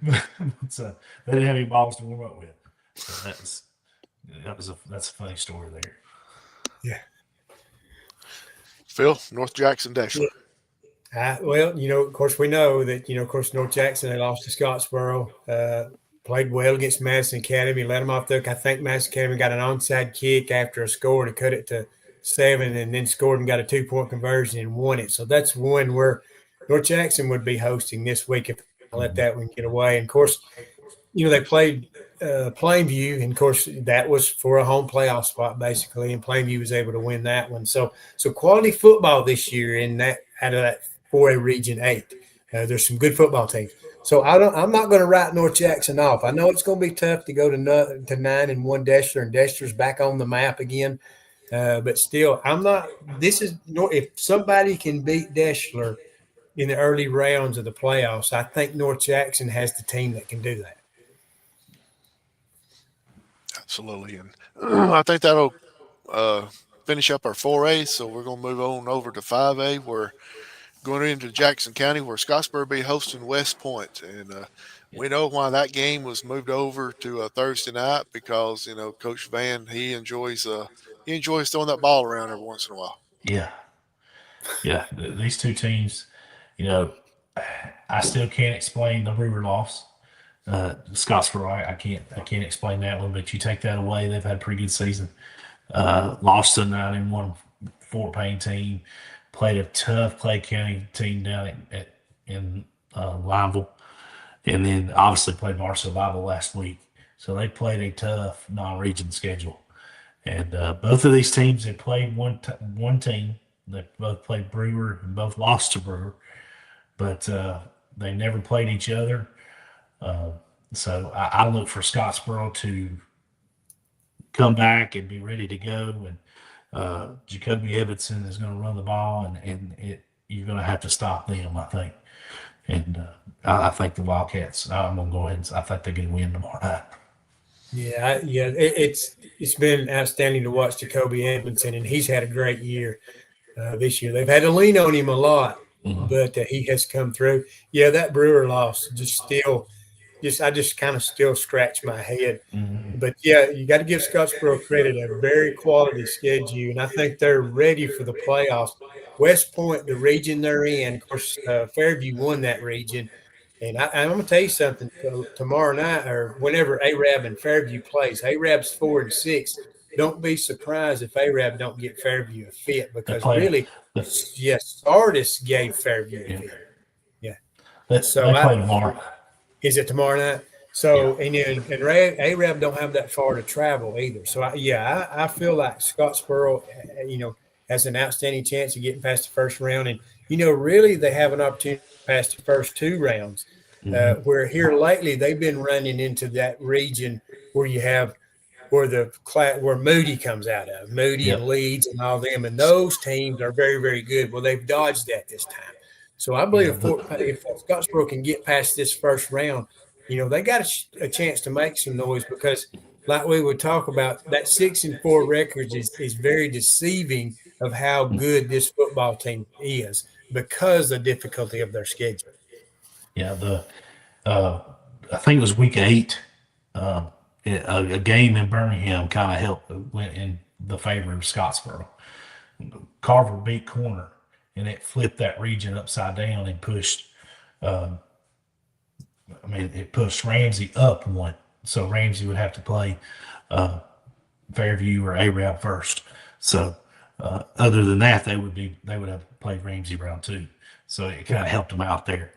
game. So they didn't have any balls to warm up with. So that's a funny story there. Yeah. Phil, North Jackson Deschler. Well, of course, we know that, of course, North Jackson, they lost to Scottsboro, played well against Madison Academy, let them off the hook. I think Madison Academy got an onside kick after a score to cut it to 7, and then scored and got a 2-point conversion and won it. So that's one where North Jackson would be hosting this week if they let that one get away. And, of course, they played Plainview, and, of course, that was for a home playoff spot, basically, and Plainview was able to win that one. So quality football this year out of that 4A Region 8. There's some good football teams. So I'm not going to write North Jackson off. I know it's going to be tough to go to 9-1 Deshler, and Deshler's back on the map again. But still, I'm not. If somebody can beat Deshler in the early rounds of the playoffs, I think North Jackson has the team that can do that. Absolutely, and I think that'll finish up our 4A. So we're going to move on over to 5A. We're going into Jackson County, where Scottsboro will be hosting West Point, and we know why that game was moved over to Thursday night, because Coach Van, he enjoys throwing that ball around every once in a while. Yeah. These two teams, I still can't explain the Brewer loss. Scottsboro, I can't explain that one, but you take that away, they've had a pretty good season. Lost to 9-1 Fort Payne team, played a tough Clay County team down in Lineville, and then obviously played Marshall Bible last week. So they played a tough non-region schedule. And both of these teams have played one team. They both played Brewer and both lost to Brewer, but they never played each other. So I look for Scottsboro to come back and be ready to go. And Jacoby Evanson is going to run the ball, and you're going to have to stop them, I think. And I think the Wildcats, I'm going to go ahead and I think they're going to win tomorrow night. Yeah, it's been outstanding to watch Jacoby Edmondson, and he's had a great year. this year. They've had to lean on him a lot, Mm-hmm. but he has come through. Yeah, that Brewer loss just I just kind of still scratch my head. Mm-hmm. But yeah, you got to give Scottsboro credit, a very quality schedule, and I think they're ready for the playoffs. West Point, the region they're in, of course, Fairview won that region. And I'm going to tell you something. Tomorrow night, or whenever Arab and Fairview plays, Arab's 4-6. Don't be surprised if Arab don't get Fairview a fit, They because play. really, They, yes, Sardis gave Fairview a yeah. fit. Yeah. They So play tomorrow. is it tomorrow night? Yeah. So and Arab don't have that far to travel either. So I feel like Scottsboro, has an outstanding chance of getting past the first round, and really they have an opportunity to pass the first two rounds. Mm-hmm. Where here lately they've been running into that region where you have where Moody comes out of, Moody and Yep. Leeds and all them, and those teams are very, very good. Well, they've dodged that this time. So I believe Yeah. if Scottsboro can get past this first round, they got a chance to make some noise, because, like we would talk about, that 6-4 records is very deceiving of how good this football team is, because of the difficulty of their schedule. Yeah. Uh, I think it was week 8. Uh, a game in Birmingham kind of helped went in the favor of Scottsboro. Carver beat Corner, and it flipped that region upside down and pushed. It pushed Ramsey up one, so Ramsey would have to play Fairview or Arab first. So other than that, they would have played Ramsey round 2. So it kind of helped them out there.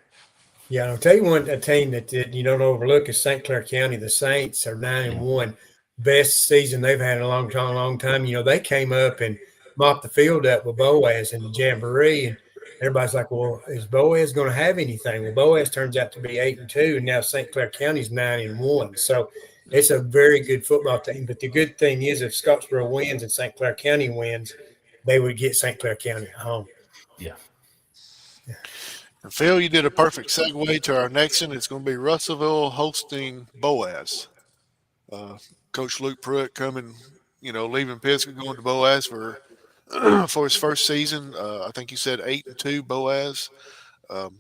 Yeah, I'll tell you a team that you don't overlook is St. Clair County. The Saints are 9-1, best season they've had in a long time. Long time. They came up and mopped the field up with Boaz in the Jamboree, and everybody's like, "Well, is Boaz going to have anything?" Well, Boaz turns out to be 8-2, and now St. Clair County's 9-1. So it's a very good football team. But the good thing is, if Scottsboro wins and St. Clair County wins, they would get St. Clair County at home. Yeah. And Phil, you did a perfect segue to our next one. It's going to be Russellville hosting Boaz. Coach Luke Pruitt coming, leaving Pittsburgh, going to Boaz for for his first season. I think you said 8-2 Boaz. Um,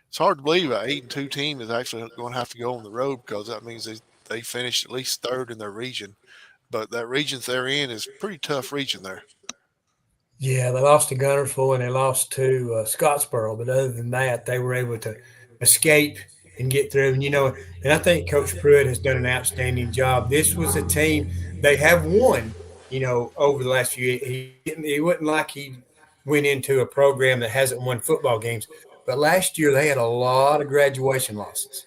it's hard to believe an 8-2 team is actually going to have to go on the road, because that means they finished at least third in their region. But that region they're in is a pretty tough region there. Yeah, they lost to Gunnersville and they lost to Scottsboro, but other than that, they were able to escape and get through. And I think Coach Pruitt has done an outstanding job. This was a team they have won, over the last few years. He wasn't like he went into a program that hasn't won football games, but last year they had a lot of graduation losses.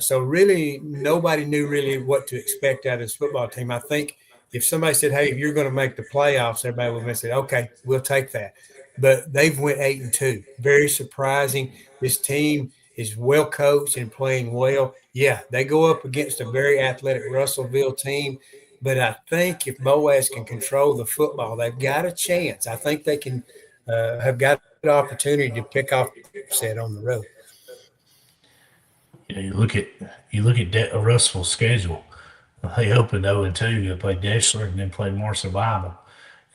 So really, nobody knew really what to expect out of this football team. I think if somebody said, "Hey, if you're going to make the playoffs," everybody would have said, "Okay, we'll take that." But they've went 8-2. Very surprising. This team is well coached and playing well. Yeah, they go up against a very athletic Russellville team, but I think if Boaz can control the football, they've got a chance. I think they can have got an opportunity to pick off the upset on the road. Yeah, Russell's schedule. They opened 0-2. They played Deschler and then played Marshall Bible,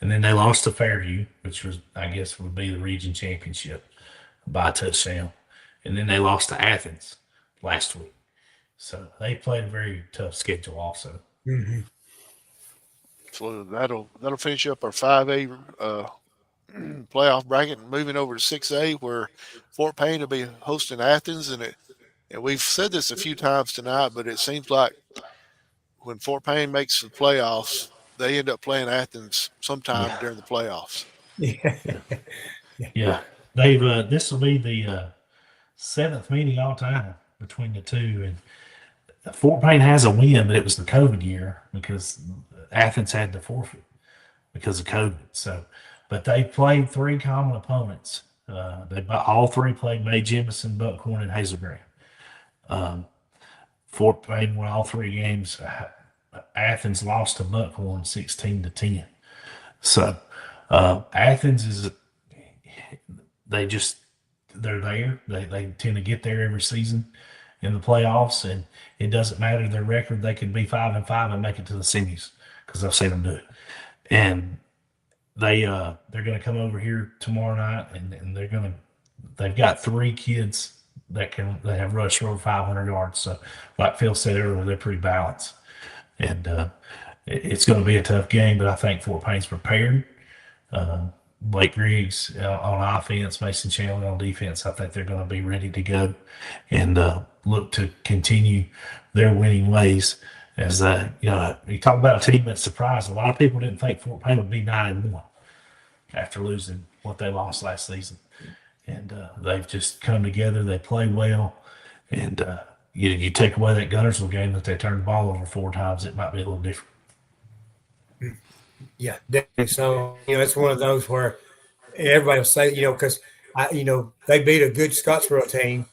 and then they lost to Fairview, which was, I guess, would be the region championship by a touchdown, and then they lost to Athens last week. So they played a very tough schedule also. Mm-hmm. So that'll finish up our 5A playoff bracket, and moving over to 6A, where Fort Payne will be hosting Athens. And we've said this a few times tonight, but it seems like when Fort Payne makes the playoffs, they end up playing Athens sometime Yeah. during the playoffs. Yeah. Yeah. They've this will be the 7th meeting all time between the two, and Fort Payne has a win, but it was the COVID year because Athens had to forfeit because of COVID. So, but they played 3 common opponents. They all 3 played May Jemison, Buckhorn, and Hazel Graham. Fort Payne won all 3 games. Athens lost to Buckhorn 16-10. So Athens is they're there. They tend to get there every season in the playoffs, and it doesn't matter their record. They could be 5-5 and make it to the semis because I've seen them do it. And they're going to come over here tomorrow night, and they've got 3 kids that have rushed for over 500 yards. So, like Phil said earlier, they're pretty balanced, and it's going to be a tough game. But I think Fort Payne's prepared. Uh, Blake Griggs on offense, Mason Chandler on defense. I think they're going to be ready to go and look to continue their winning ways. As you talk about a team that's surprised. A lot of people didn't think Fort Payne would be 9-1 after losing what they lost last season, and they've just come together. They play well, and you take away that Gunnersville game that they turned the ball over 4 times, it might be a little different. Yeah, definitely. So it's one of those where everybody will say, because they beat a good Scottsboro team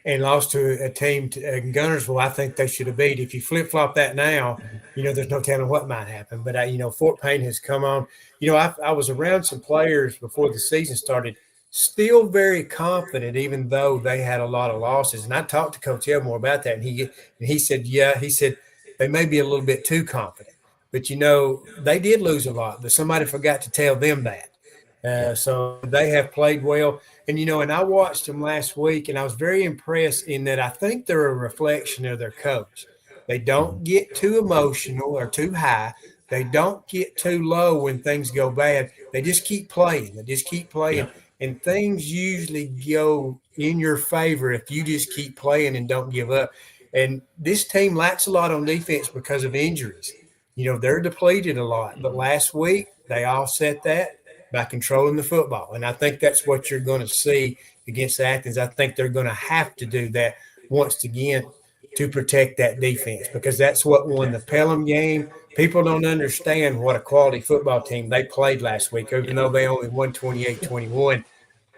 and lost to a team in Gunnersville. I think they should have beat. If you flip flop that now, there's no telling what might happen. But Fort Payne has come on. I was around some players before the season started, still very confident, even though they had a lot of losses. And I talked to Coach Elmore about that, and he said, they may be a little bit too confident. But they did lose a lot, but somebody forgot to tell them that. So they have played well. And and I watched them last week, and I was very impressed in that I think they're a reflection of their coach. They don't get too emotional or too high. They don't get too low when things go bad. They just keep playing. Yeah, And things usually go in your favor if you just keep playing and don't give up. And this team lacks a lot on defense because of injuries. They're depleted a lot. But last week, they offset that by controlling the football. And I think that's what you're going to see against Athens. I think they're going to have to do that once again to protect that defense, because that's what won the Pelham game. People don't understand what a quality football team they played last week, even though they only won 28-21.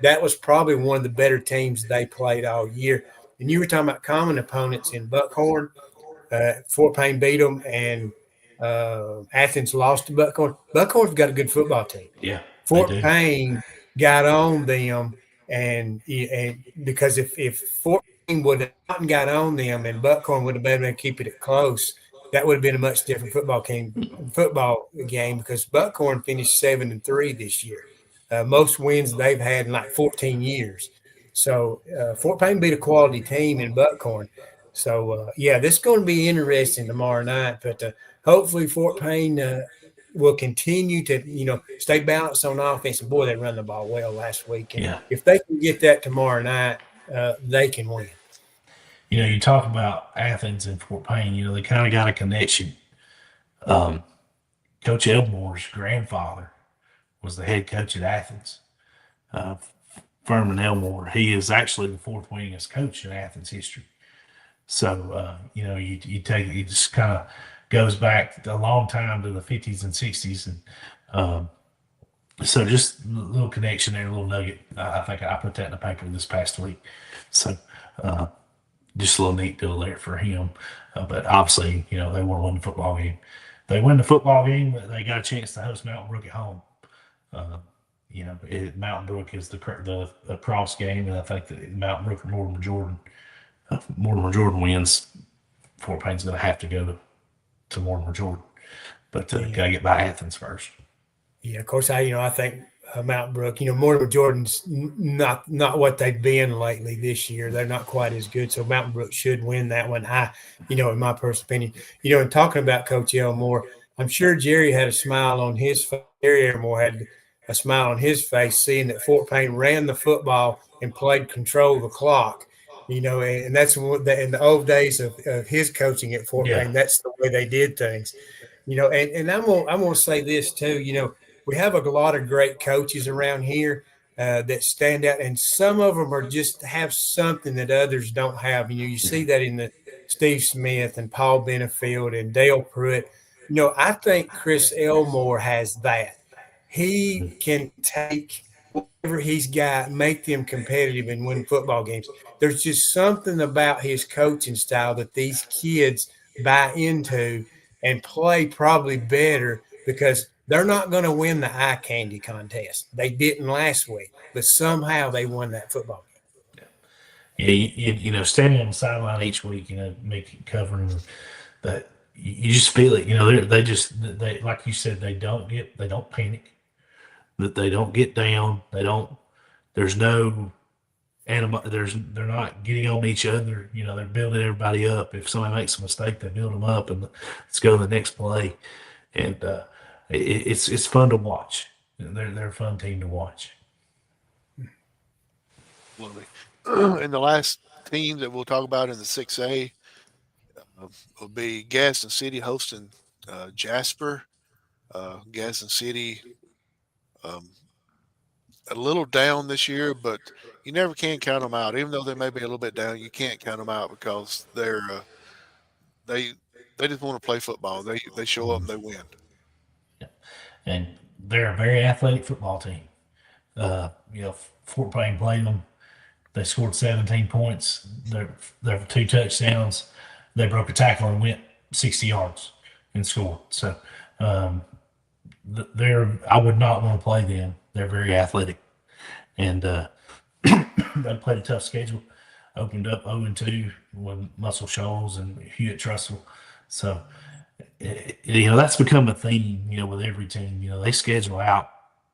That was probably one of the better teams they played all year. And you were talking about common opponents in Buckhorn. Fort Payne beat them, and Athens lost to Buckhorn. Buckhorn's got a good football team. yeah, they Fort do. Payne got on them, and because if Fort Payne would have not got on them and Buckhorn would have been able to keep it close, that would have been a much different football game because Buckhorn finished 7-3 this year, most wins they've had in like 14 years. So Fort Payne beat a quality team in Buckhorn. So this is going to be interesting tomorrow night. But hopefully Fort Payne will continue to stay balanced on offense. And boy, they run the ball well last week. And Yeah. if they can get that tomorrow night, they can win. You talk about Athens and Fort Payne. They kind of got a connection. Coach Elmore's grandfather was the head coach at Athens. Furman Elmore. He is actually the 4th winningest coach in Athens history. So you take it just kind of goes back a long time to the 50s and 60s, and so just a little connection there, a little nugget. I think I put that in the paper this past week. So just a little neat deal there for him. But obviously, they want to win the football game. They win the football game, they got a chance to host Mountain Brook at home. Mountain Brook is the cross game, and I think that Mountain Brook or Mortimer Jordan. Mortimer Jordan wins. Fort Payne's going to have to go to Mortimer Jordan, but got to get by Athens first. Yeah, of course. I think Mountain Brook. Mortimer Jordan's not what they've been lately this year. They're not quite as good. So Mountain Brook should win that one. In my personal opinion, in talking about Coach Elmore, I'm sure Jerry had a smile on his face. Jerry Elmore had a smile on his face, seeing that Fort Payne ran the football and played control of the clock. And that's in the old days of his coaching at Fort Payne. That's the way they did things. And I'm gonna say this too. We have a lot of great coaches around here that stand out, and some of them are just have something that others don't have. You see that in the Steve Smith and Paul Benefield and Dale Pruitt. I think Chris Elmore has that. He can take whatever he's got, make them competitive and win football games. There's just something about his coaching style that these kids buy into and play probably better because they're not going to win the eye candy contest. They didn't last week, but somehow they won that football game. Yeah, standing on the sideline each week, making covering that, you just feel it. They like you said, they don't panic. that they don't get down. They don't. There's no they're not getting on each other. They're building everybody up. If somebody makes a mistake, they build them up and let's go to the next play. And it's fun to watch. They're a fun team to watch. Absolutely. And the last team that we'll talk about in the 6A will be Gadsden City hosting Jasper. Gadsden City um, a little down this year, but you never can count them out. Even though they may be a little bit down, you can't count them out because they they just want to play football. They show up and they win. And they're a very athletic football team. Fort Payne played them. They scored 17 points. Their two touchdowns. They broke a tackle and went 60 yards and scored. So um, I would not want to play them. They're very athletic, and they played a tough schedule. Opened up 0-2 with Muscle Shoals and Hewitt Trussell. So that's become a theme. With every team. They schedule out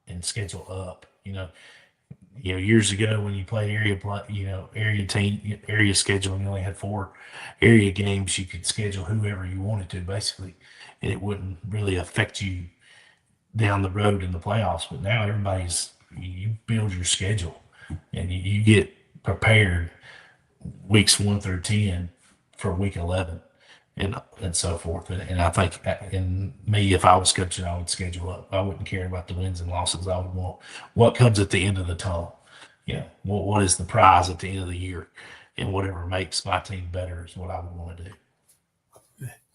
and schedule up. Years ago when you played area team, area scheduling, you only had 4 area games. You could schedule whoever you wanted to, basically, and it wouldn't really affect you down the road in the playoffs. But now you build your schedule and you get prepared weeks 1 through 10 for week 11 and so forth. And I think, if I was coaching, I would schedule up. I wouldn't care about the wins and losses. I would want what comes at the end of the tunnel. What is the prize at the end of the year, and whatever makes my team better is what I would want to do.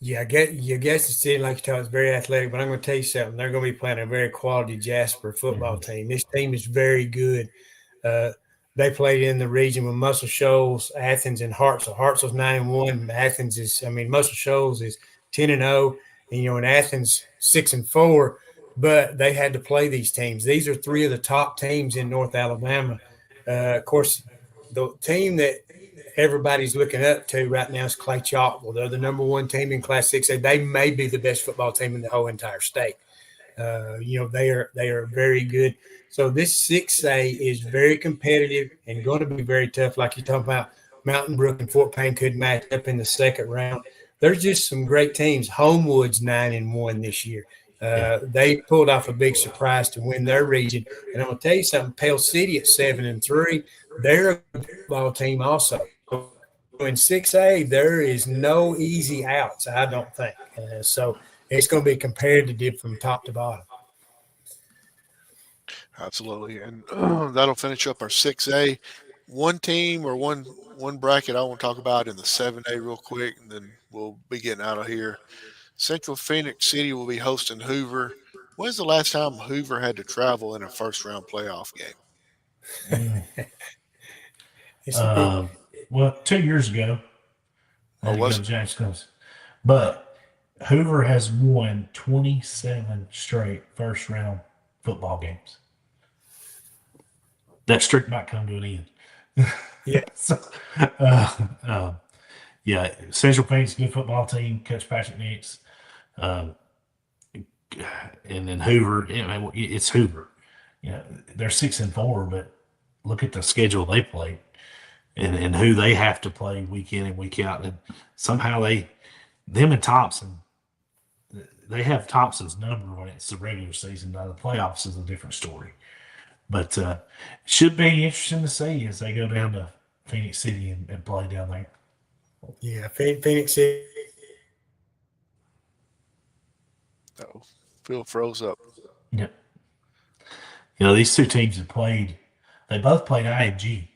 Yeah, your guess is sitting like you talked, it's very athletic, but I'm going to tell you something. They're going to be playing a very quality Jasper football Mm-hmm. team. This team is very good. Uh, they played in the region with Muscle Shoals, Athens, and Hartselle. Hartselle's 9-1. Athens Muscle Shoals is 10-0, and Athens 6-4. But they had to play these teams. These are 3 of the top teams in North Alabama. Of course, the team that everybody's looking up to right now is Clay Chalkville. They're the number 1 team in Class 6A. They may be the best football team in the whole entire state. They are very good. So this 6A is very competitive and going to be very tough. Like you talk about, Mountain Brook and Fort Payne could match up in the second round. There's just some great teams. Homewood's 9-1 this year. Yeah. They pulled off a big surprise to win their region. And I'm going to tell you something, Pale City at 7-3, they're a good football team also. In 6A, there is no easy outs, I don't think. So it's going to be competitive from top to bottom. Absolutely, and that'll finish up our 6A. One team or one bracket I want to talk about in the 7A real quick, and then we'll be getting out of here. Central Phoenix City will be hosting Hoover. When's the last time Hoover had to travel in a first round playoff game? Mm. It's, it, Well, 2 years ago, they Or had to go was to it? James Coast. But Hoover has won 27 straight first round football games. That streak might come to an end. yeah, So, uh, uh, yeah, Central Phoenix, good football team. Coach Patrick Nix, um, and then Hoover. It's Hoover. They're 6-4, but look at the schedule they played and who they have to play week in and week out. And somehow them and Thompson, they have Thompson's number when it's the regular season. Now the playoffs is a different story. But should be interesting to see as they go down to Phoenix City and play down there. yeah. Phoenix City. No, Phil froze up. Yep. These 2 teams have played. They both played IMG.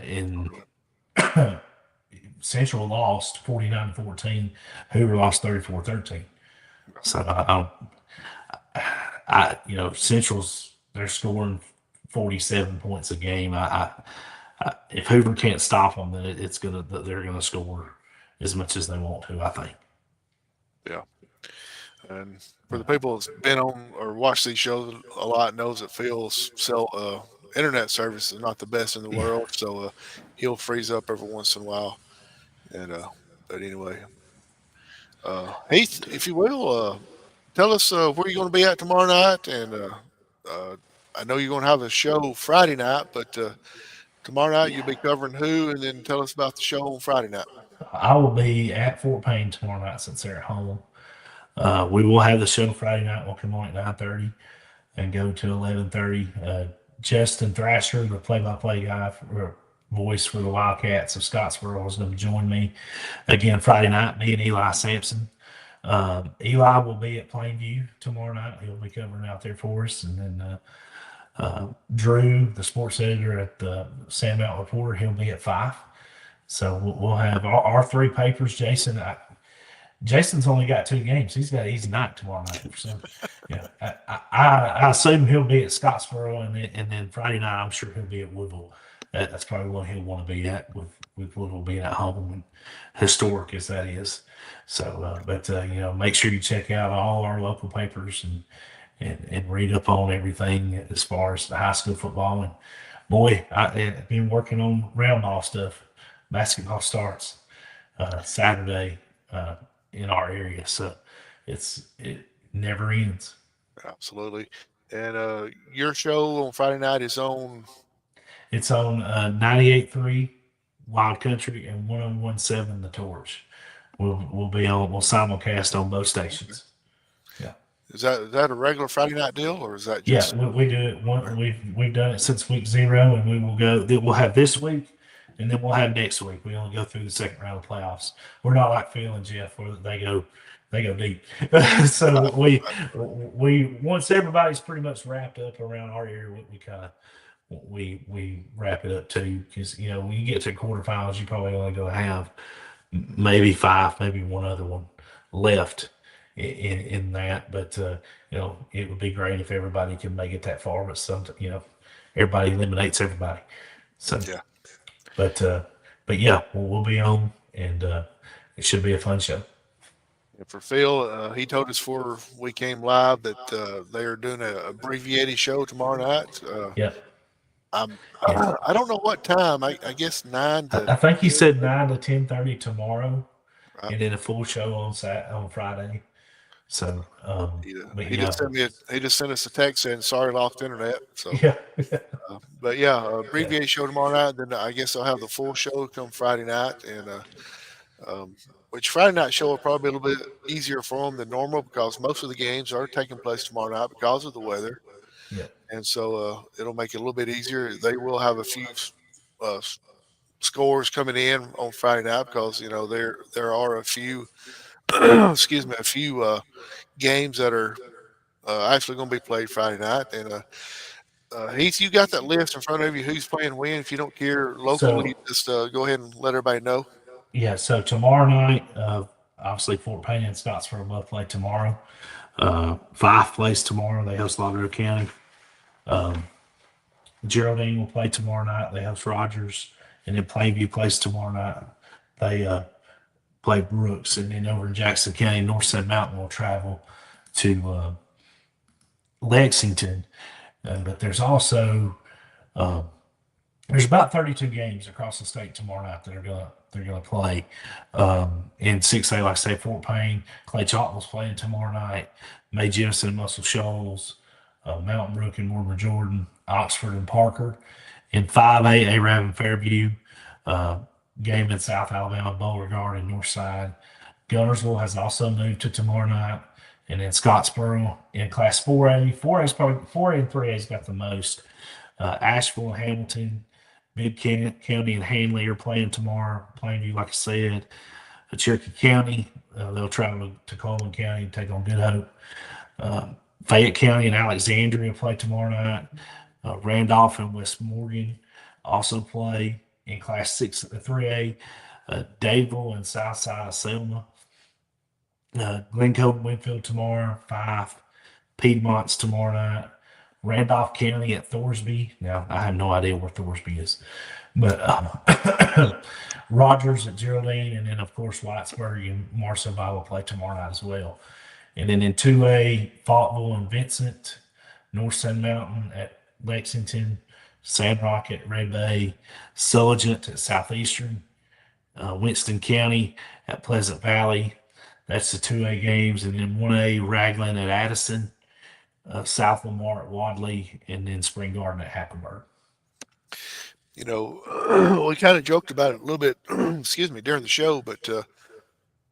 In Central lost 49-14. Hoover lost 34-13. So Central's they're scoring 47 points a game. If Hoover can't stop them, then they're gonna score as much as they want to. I think. Yeah. And for the people that's been on or watched these shows a lot, knows that Phil's internet service is not the best in the Yeah. world, so he'll freeze up every once in a while. And but anyway, Heath, if you will, tell us where you're going to be at tomorrow night, and uh, I know you're going to have a show Friday night, but tomorrow night you'll be covering who, and then tell us about the show on Friday night. I will be at Fort Payne tomorrow night since they're at home. We will have the show Friday night. We'll come on at 9:30 and go to 11:30. Justin Thrasher, the play-by-play guy, voice for the Wildcats of Scottsboro, is going to join me again Friday night. Me and Eli Sampson. Eli will be at Plainview tomorrow night. He'll be covering out there for us, and then Drew, the sports editor at the Sandmount Reporter, he'll be at 5. So we'll have our three papers. Jason's only got 2 games. He's got an easy night tomorrow night. So, yeah, I assume he'll be at Scottsboro, and then Friday night I'm sure he'll be at Woodville. That's probably what he'll want to be at with Woodville being at home and historic as that is. So, but make sure you check out all our local papers and read up on everything as far as the high school football. And boy, I've been working on round ball stuff. Basketball starts Saturday in our area, so it never ends. Absolutely. And your show on Friday night is on. It's on 98.3 Wild Country and 101.7 The Torch. We'll be on. We'll simulcast on both stations. Yeah. Is that a regular Friday night deal, or is that Yeah, just? we do it. We've done it since week 0, and we will go. We'll have this week, and then we'll have next week. We only go through the second round of playoffs. We're not like Phil and Jeff, where they go deep. So we once everybody's pretty much wrapped up around our area, we kind of we wrap it up too, because when you get to quarterfinals, you probably only going to have maybe 5, maybe one other one left in that. But it would be great if everybody can make it that far. But everybody eliminates everybody. So Yeah. But yeah, we'll be on, and it should be a fun show. And for Phil, he told us before we came live that they are doing an abbreviated show tomorrow night. Yeah. I'm, Yeah. I don't know what time. I guess 9 to. I think he said 9 to 10:30 tomorrow, Right. and then a full show on Friday. So, but He just sent us a text saying sorry, lost internet. So, yeah, but yeah, abbreviated show tomorrow night. Then I guess I'll have the full show come Friday night, and which Friday night show will probably be a little bit easier for them than normal because most of the games are taking place tomorrow night because of the weather. yeah. And so it'll make it a little bit easier. They will have a few uh, scores coming in on Friday night because there are a few excuse me, a few games that are actually going to be played Friday night. And Heath, you got that list in front of you. Who's playing when? If you don't care locally, So just go ahead and let everybody know. yeah, so tomorrow night, obviously Fort Payne and Scottsboro both play tomorrow. Fife plays tomorrow. They host Lauderdale County. Geraldine will play tomorrow night. They host Rogers, and then Plainview plays tomorrow night. They play Brooks, and then over in Jackson County, North Side Mountain will travel to Lexington. But there's also there's about 32 games across the state tomorrow night that they're gonna play. In 6A, like I say, Fort Payne, Clay Chalkville's playing tomorrow night. May Jennison and Muscle Shoals, Mountain Brook and Mortimer Jordan, Oxford and Parker. In 5A, Arab and Fairview, game in South Alabama, Beauregard and Northside. Gunnersville has also moved to tomorrow night. And then Scottsboro in Class 4A. 4A probably 4A and 3A's got the most. Asheville and Hamilton, Bibb County and Hanley are playing tomorrow. Plainview, like I said. Cherokee County, they'll travel to Coleman County and take on Good Hope. Fayette County and Alexandria play tomorrow night. Randolph and West Morgan also play in Class 3A. Dadeville and Southside of Selma. Glencoe and Winfield tomorrow. 5. Piedmont's tomorrow night. Randolph County at Thorsby. Now, I have no idea where Thorsby is. But Rogers at Geraldine. And then, of course, Whitesburg and Marshallville will play tomorrow night as well. And then in 2A, Faultville and Vincent. North Sun Mountain at Lexington. Sandrock at Red Bay. Sulligent at Southeastern. Winston County at Pleasant Valley. That's the 2A games. And then 1A, Raglan at Addison. South Lamar at Wadley, and then Spring Garden at Hackleburg. We kind of joked about it a little bit, excuse me, during the show, but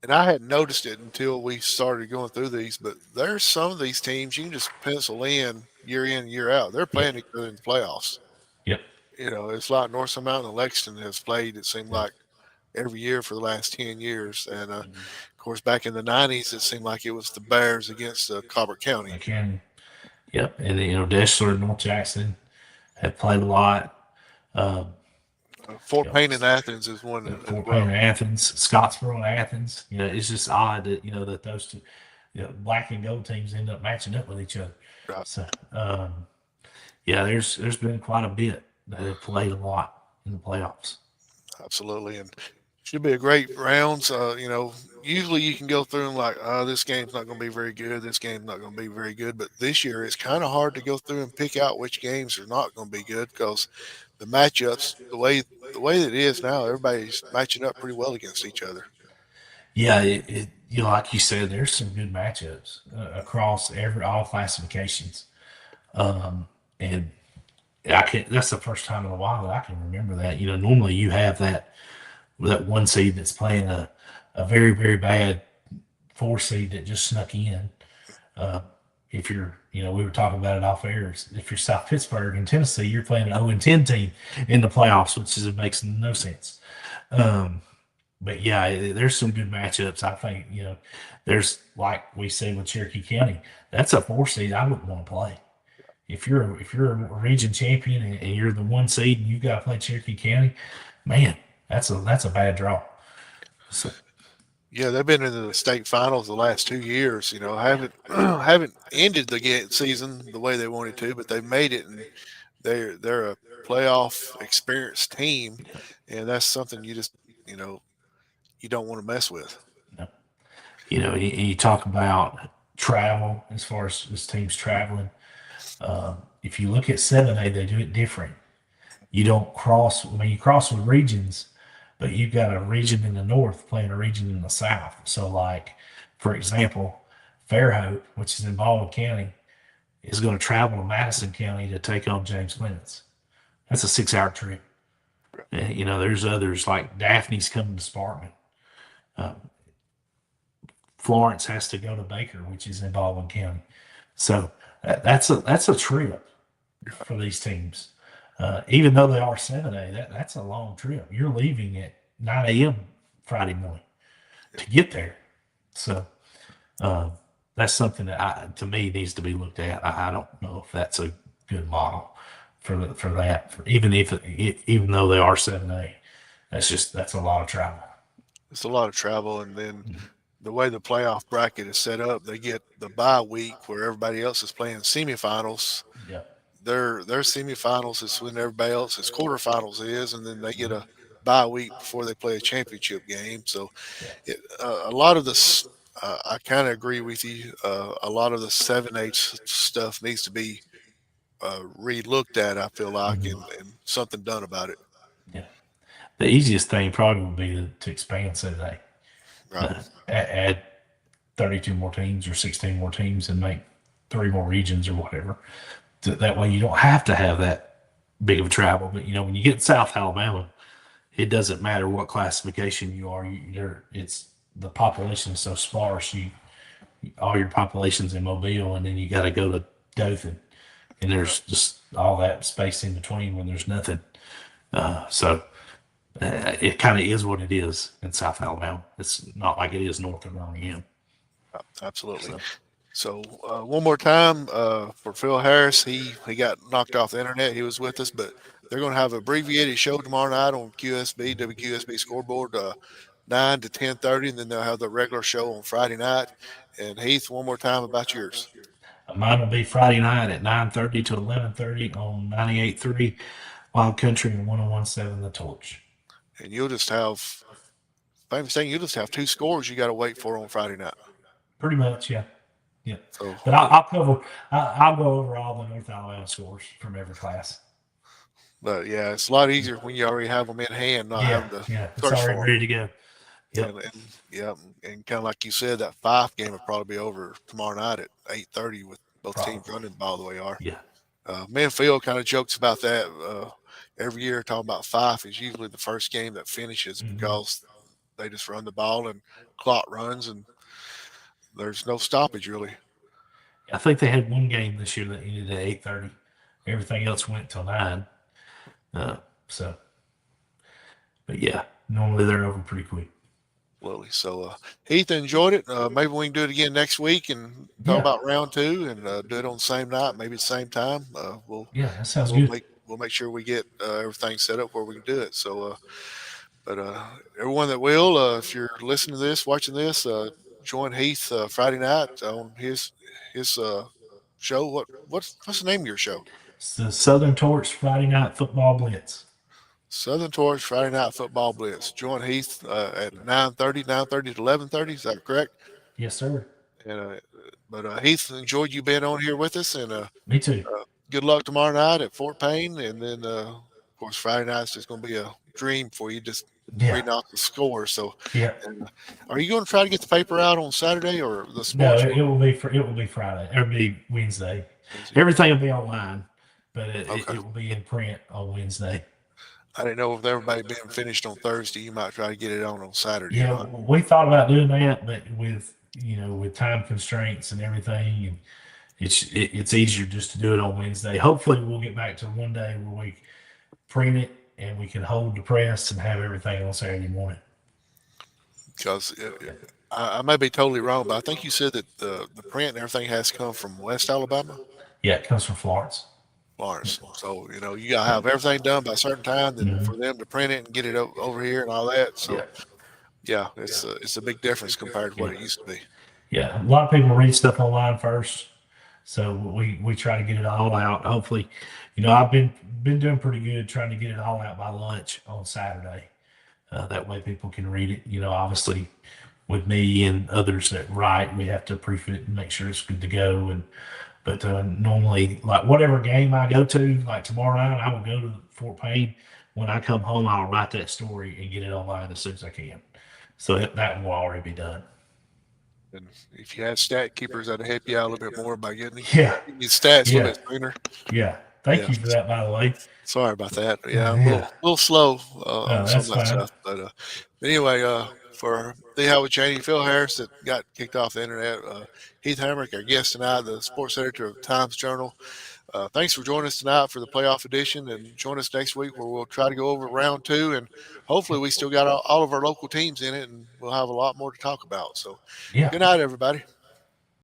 and I hadn't noticed it until we started going through these. But there's some of these teams you can just pencil in, year out. They're Yep. playing each other in the playoffs. Yep. It's like North Mountain and Lexington has played. It seemed Yep. like every year for the last 10 years, and of Mhm. course, back in the '90s, it seemed like it was the Bears against Colbert I County. can. Yep. And then, Deshler and North Jackson have played a lot. Um, Fort you know, Payne and Athens is one as Fort Payne well. and Athens, Scottsboro and Athens. It's just odd that that those two, black and gold teams end up matching up with each other. Right. So yeah, there's been quite a bit that have played a lot in the playoffs. Absolutely, and should be a great rounds. Usually you can go through and like, this game's not going to be very good. This game's not going to be very good. But this year it's kind of hard to go through and pick out which games are not going to be good because the matchups, the way that it is now, everybody's matching up pretty well against each other. Yeah, like you said, there's some good matchups across all classifications. And I can That's the first time in a while that I can remember that. Normally you have that one seed that's playing a very, very bad four seed that just snuck in. Uh, if you're, we were talking about it off air. If you're South Pittsburgh in Tennessee, you're playing an 0-10 team in the playoffs, makes no sense. Um, but yeah, there's some good matchups. I think, there's, like we said with Cherokee County, that's a four seed I wouldn't want to play. If you're a region champion and you're the one seed and you've got to play Cherokee County, man, that's a bad draw. So Yeah, they've been in the state finals the last 2 years. yeah, Haven't ended the season the way they wanted to, but they've made it, and they're a playoff experienced team, and that's something you know you don't want to mess with. no. You talk about travel as far as teams traveling. If you look at 7A, they do it different. You don't cross. I mean, you cross with regions, but you've got a region in the north playing a region in the south. So, like for example, Fairhope, which is in Baldwin County, is going to travel to Madison County to take on James Clemens. That's a 6-hour trip. And, there's others like Daphne's coming to Spartan. Uh, Florence has to go to Baker, which is in Baldwin County. So that's a trip for these teams. Even though they are 7A, that's a long trip. You're leaving at 9 a.m. Friday morning to get there. So uh, that's something that to me needs to be looked at. I don't know if that's a good model for that. Even though they are 7A, that's a lot of travel. It's a lot of travel, and then Mhm. the way the playoff bracket is set up, they get the bye week where everybody else is playing semifinals. Yeah. Their semifinals is when everybody else's quarterfinals is, and then they get Mhm. a bye week before they play a championship game. So Yeah. a lot of this, I kind of agree with you. A lot of the 7H stuff needs to be re-looked at. I feel like, Mhm. and something done about it. Yeah. The easiest thing probably would be to expand so they Right. add 32 more teams or 16 more teams and make 3 more regions or whatever. That way you don't have to have that big of a travel. But when you get to South Alabama, it doesn't matter what classification you are. It's the population is so sparse. All your population's in Mobile, and then you got to go to Dothan, and Right. there's just all that space in between when there's nothing. So it kind of is what it is in South Alabama. It's not like it is north of Birmingham. Absolutely. So So one more time for Phil Harris, he got knocked off the internet. He was with us, but they're going to have an abbreviated show tomorrow night on QSB WQSB scoreboard 9 to 10:30, and then they'll have the regular show on Friday night. And Heath, one more time about yours, mine will be Friday night at 9:30 to 11:30 on 98.3 Wild Country and 101.7 The Torch. and you'll just have famous thing. You'll just have two scores you got to wait for on Friday night. Pretty much, yeah. Yeah. So, But I'll cover, I'll go over all the North Alabama scores from every class. but yeah, it's a lot easier when you already have them in hand, not Yeah. having to Yeah. It's search already for them. ready to go. Yep. And yeah, and kind of like you said, that five game will probably be over tomorrow night at 8:30 with Both teams Probably. running the ball the way are. Yeah. Me and Phil kind of jokes about that every year, talking about Fife is usually the first game that finishes Hmm. because they just run the ball and clock runs and there's no stoppage really. I think they had one game this year that ended at 8:30. Everything else went till 9. Uh, so, but yeah, normally they're over pretty quick. Lily. So, Heath enjoyed it. Maybe we can do it again next week and talk Yeah. about round two and do it on the same night, maybe the same time. Yeah, that sounds We'll good. make sure we get everything set up where we can do it. So, but everyone that will, if you're listening to this, watching this, join Heath Friday night on his show. What's the name of your show? It's the Southern Torch Friday Night Football Blitz. Southern Torch Friday Night Football Blitz. Join Heath at 9:30 to 11:30. Is that correct? Yes, sir. And but Heath, enjoyed you being on here with us, and Me too. good luck tomorrow night at Fort Payne, and then of course Friday night's just going to be a dream for you, just Yeah. reading off the score. So, Yeah. and, are you going to try to get the paper out on Saturday or the No, sports book? it will be Friday. It'll be Wednesday. Wednesday? Everything will be online, but Okay. it will be in print on Wednesday. I didn't know if everybody being finished on Thursday, you might try to get it on Saturday or Yeah, not. we thought about doing that, but with time constraints and everything, and it's easier just to do it on Wednesday. Hopefully, we'll get back to one day where we print it and we can hold the press and have everything on Saturday morning. Because I may be totally wrong, but I think you said that the print and everything has to come from West Alabama. Yeah, it comes from Florence. Florence. So you gotta have everything done by a certain time, then Hmm. for them to print it and get it over here and all that. Yeah, So yeah, it's a big difference compared to what yeah, it used to be. yeah. A lot of people read stuff online first, so we try to get it all out. Hopefully, I've been doing pretty good trying to get it all out by lunch on Saturday. That way, people can read it. Obviously, with me and others that write, we have to proof it and make sure it's good to go. But normally, like whatever game I go to, like tomorrow night, I will go to Fort Payne. When I come home, I'll write that story and get it online as soon as I can. So that will already be done. And if you had stat keepers, that'd help you out a little bit more by Yeah, getting these stats a little yeah, bit sooner. yeah. Thank Yeah, you for that, by the way. sorry about that. Yeah, I'm a Yeah, little slow on some that's of that fine. stuff, but anyway, for the How with Cheney, Phil Harris that got kicked off the internet, Heath Hamrick, our guest tonight, the sports editor of Times Journal. Thanks for joining us tonight for the playoff edition, and join us next week where we'll try to go over round two, and hopefully we still got all of our local teams in it, and we'll have a lot more to talk about. So, Yeah. good night, everybody.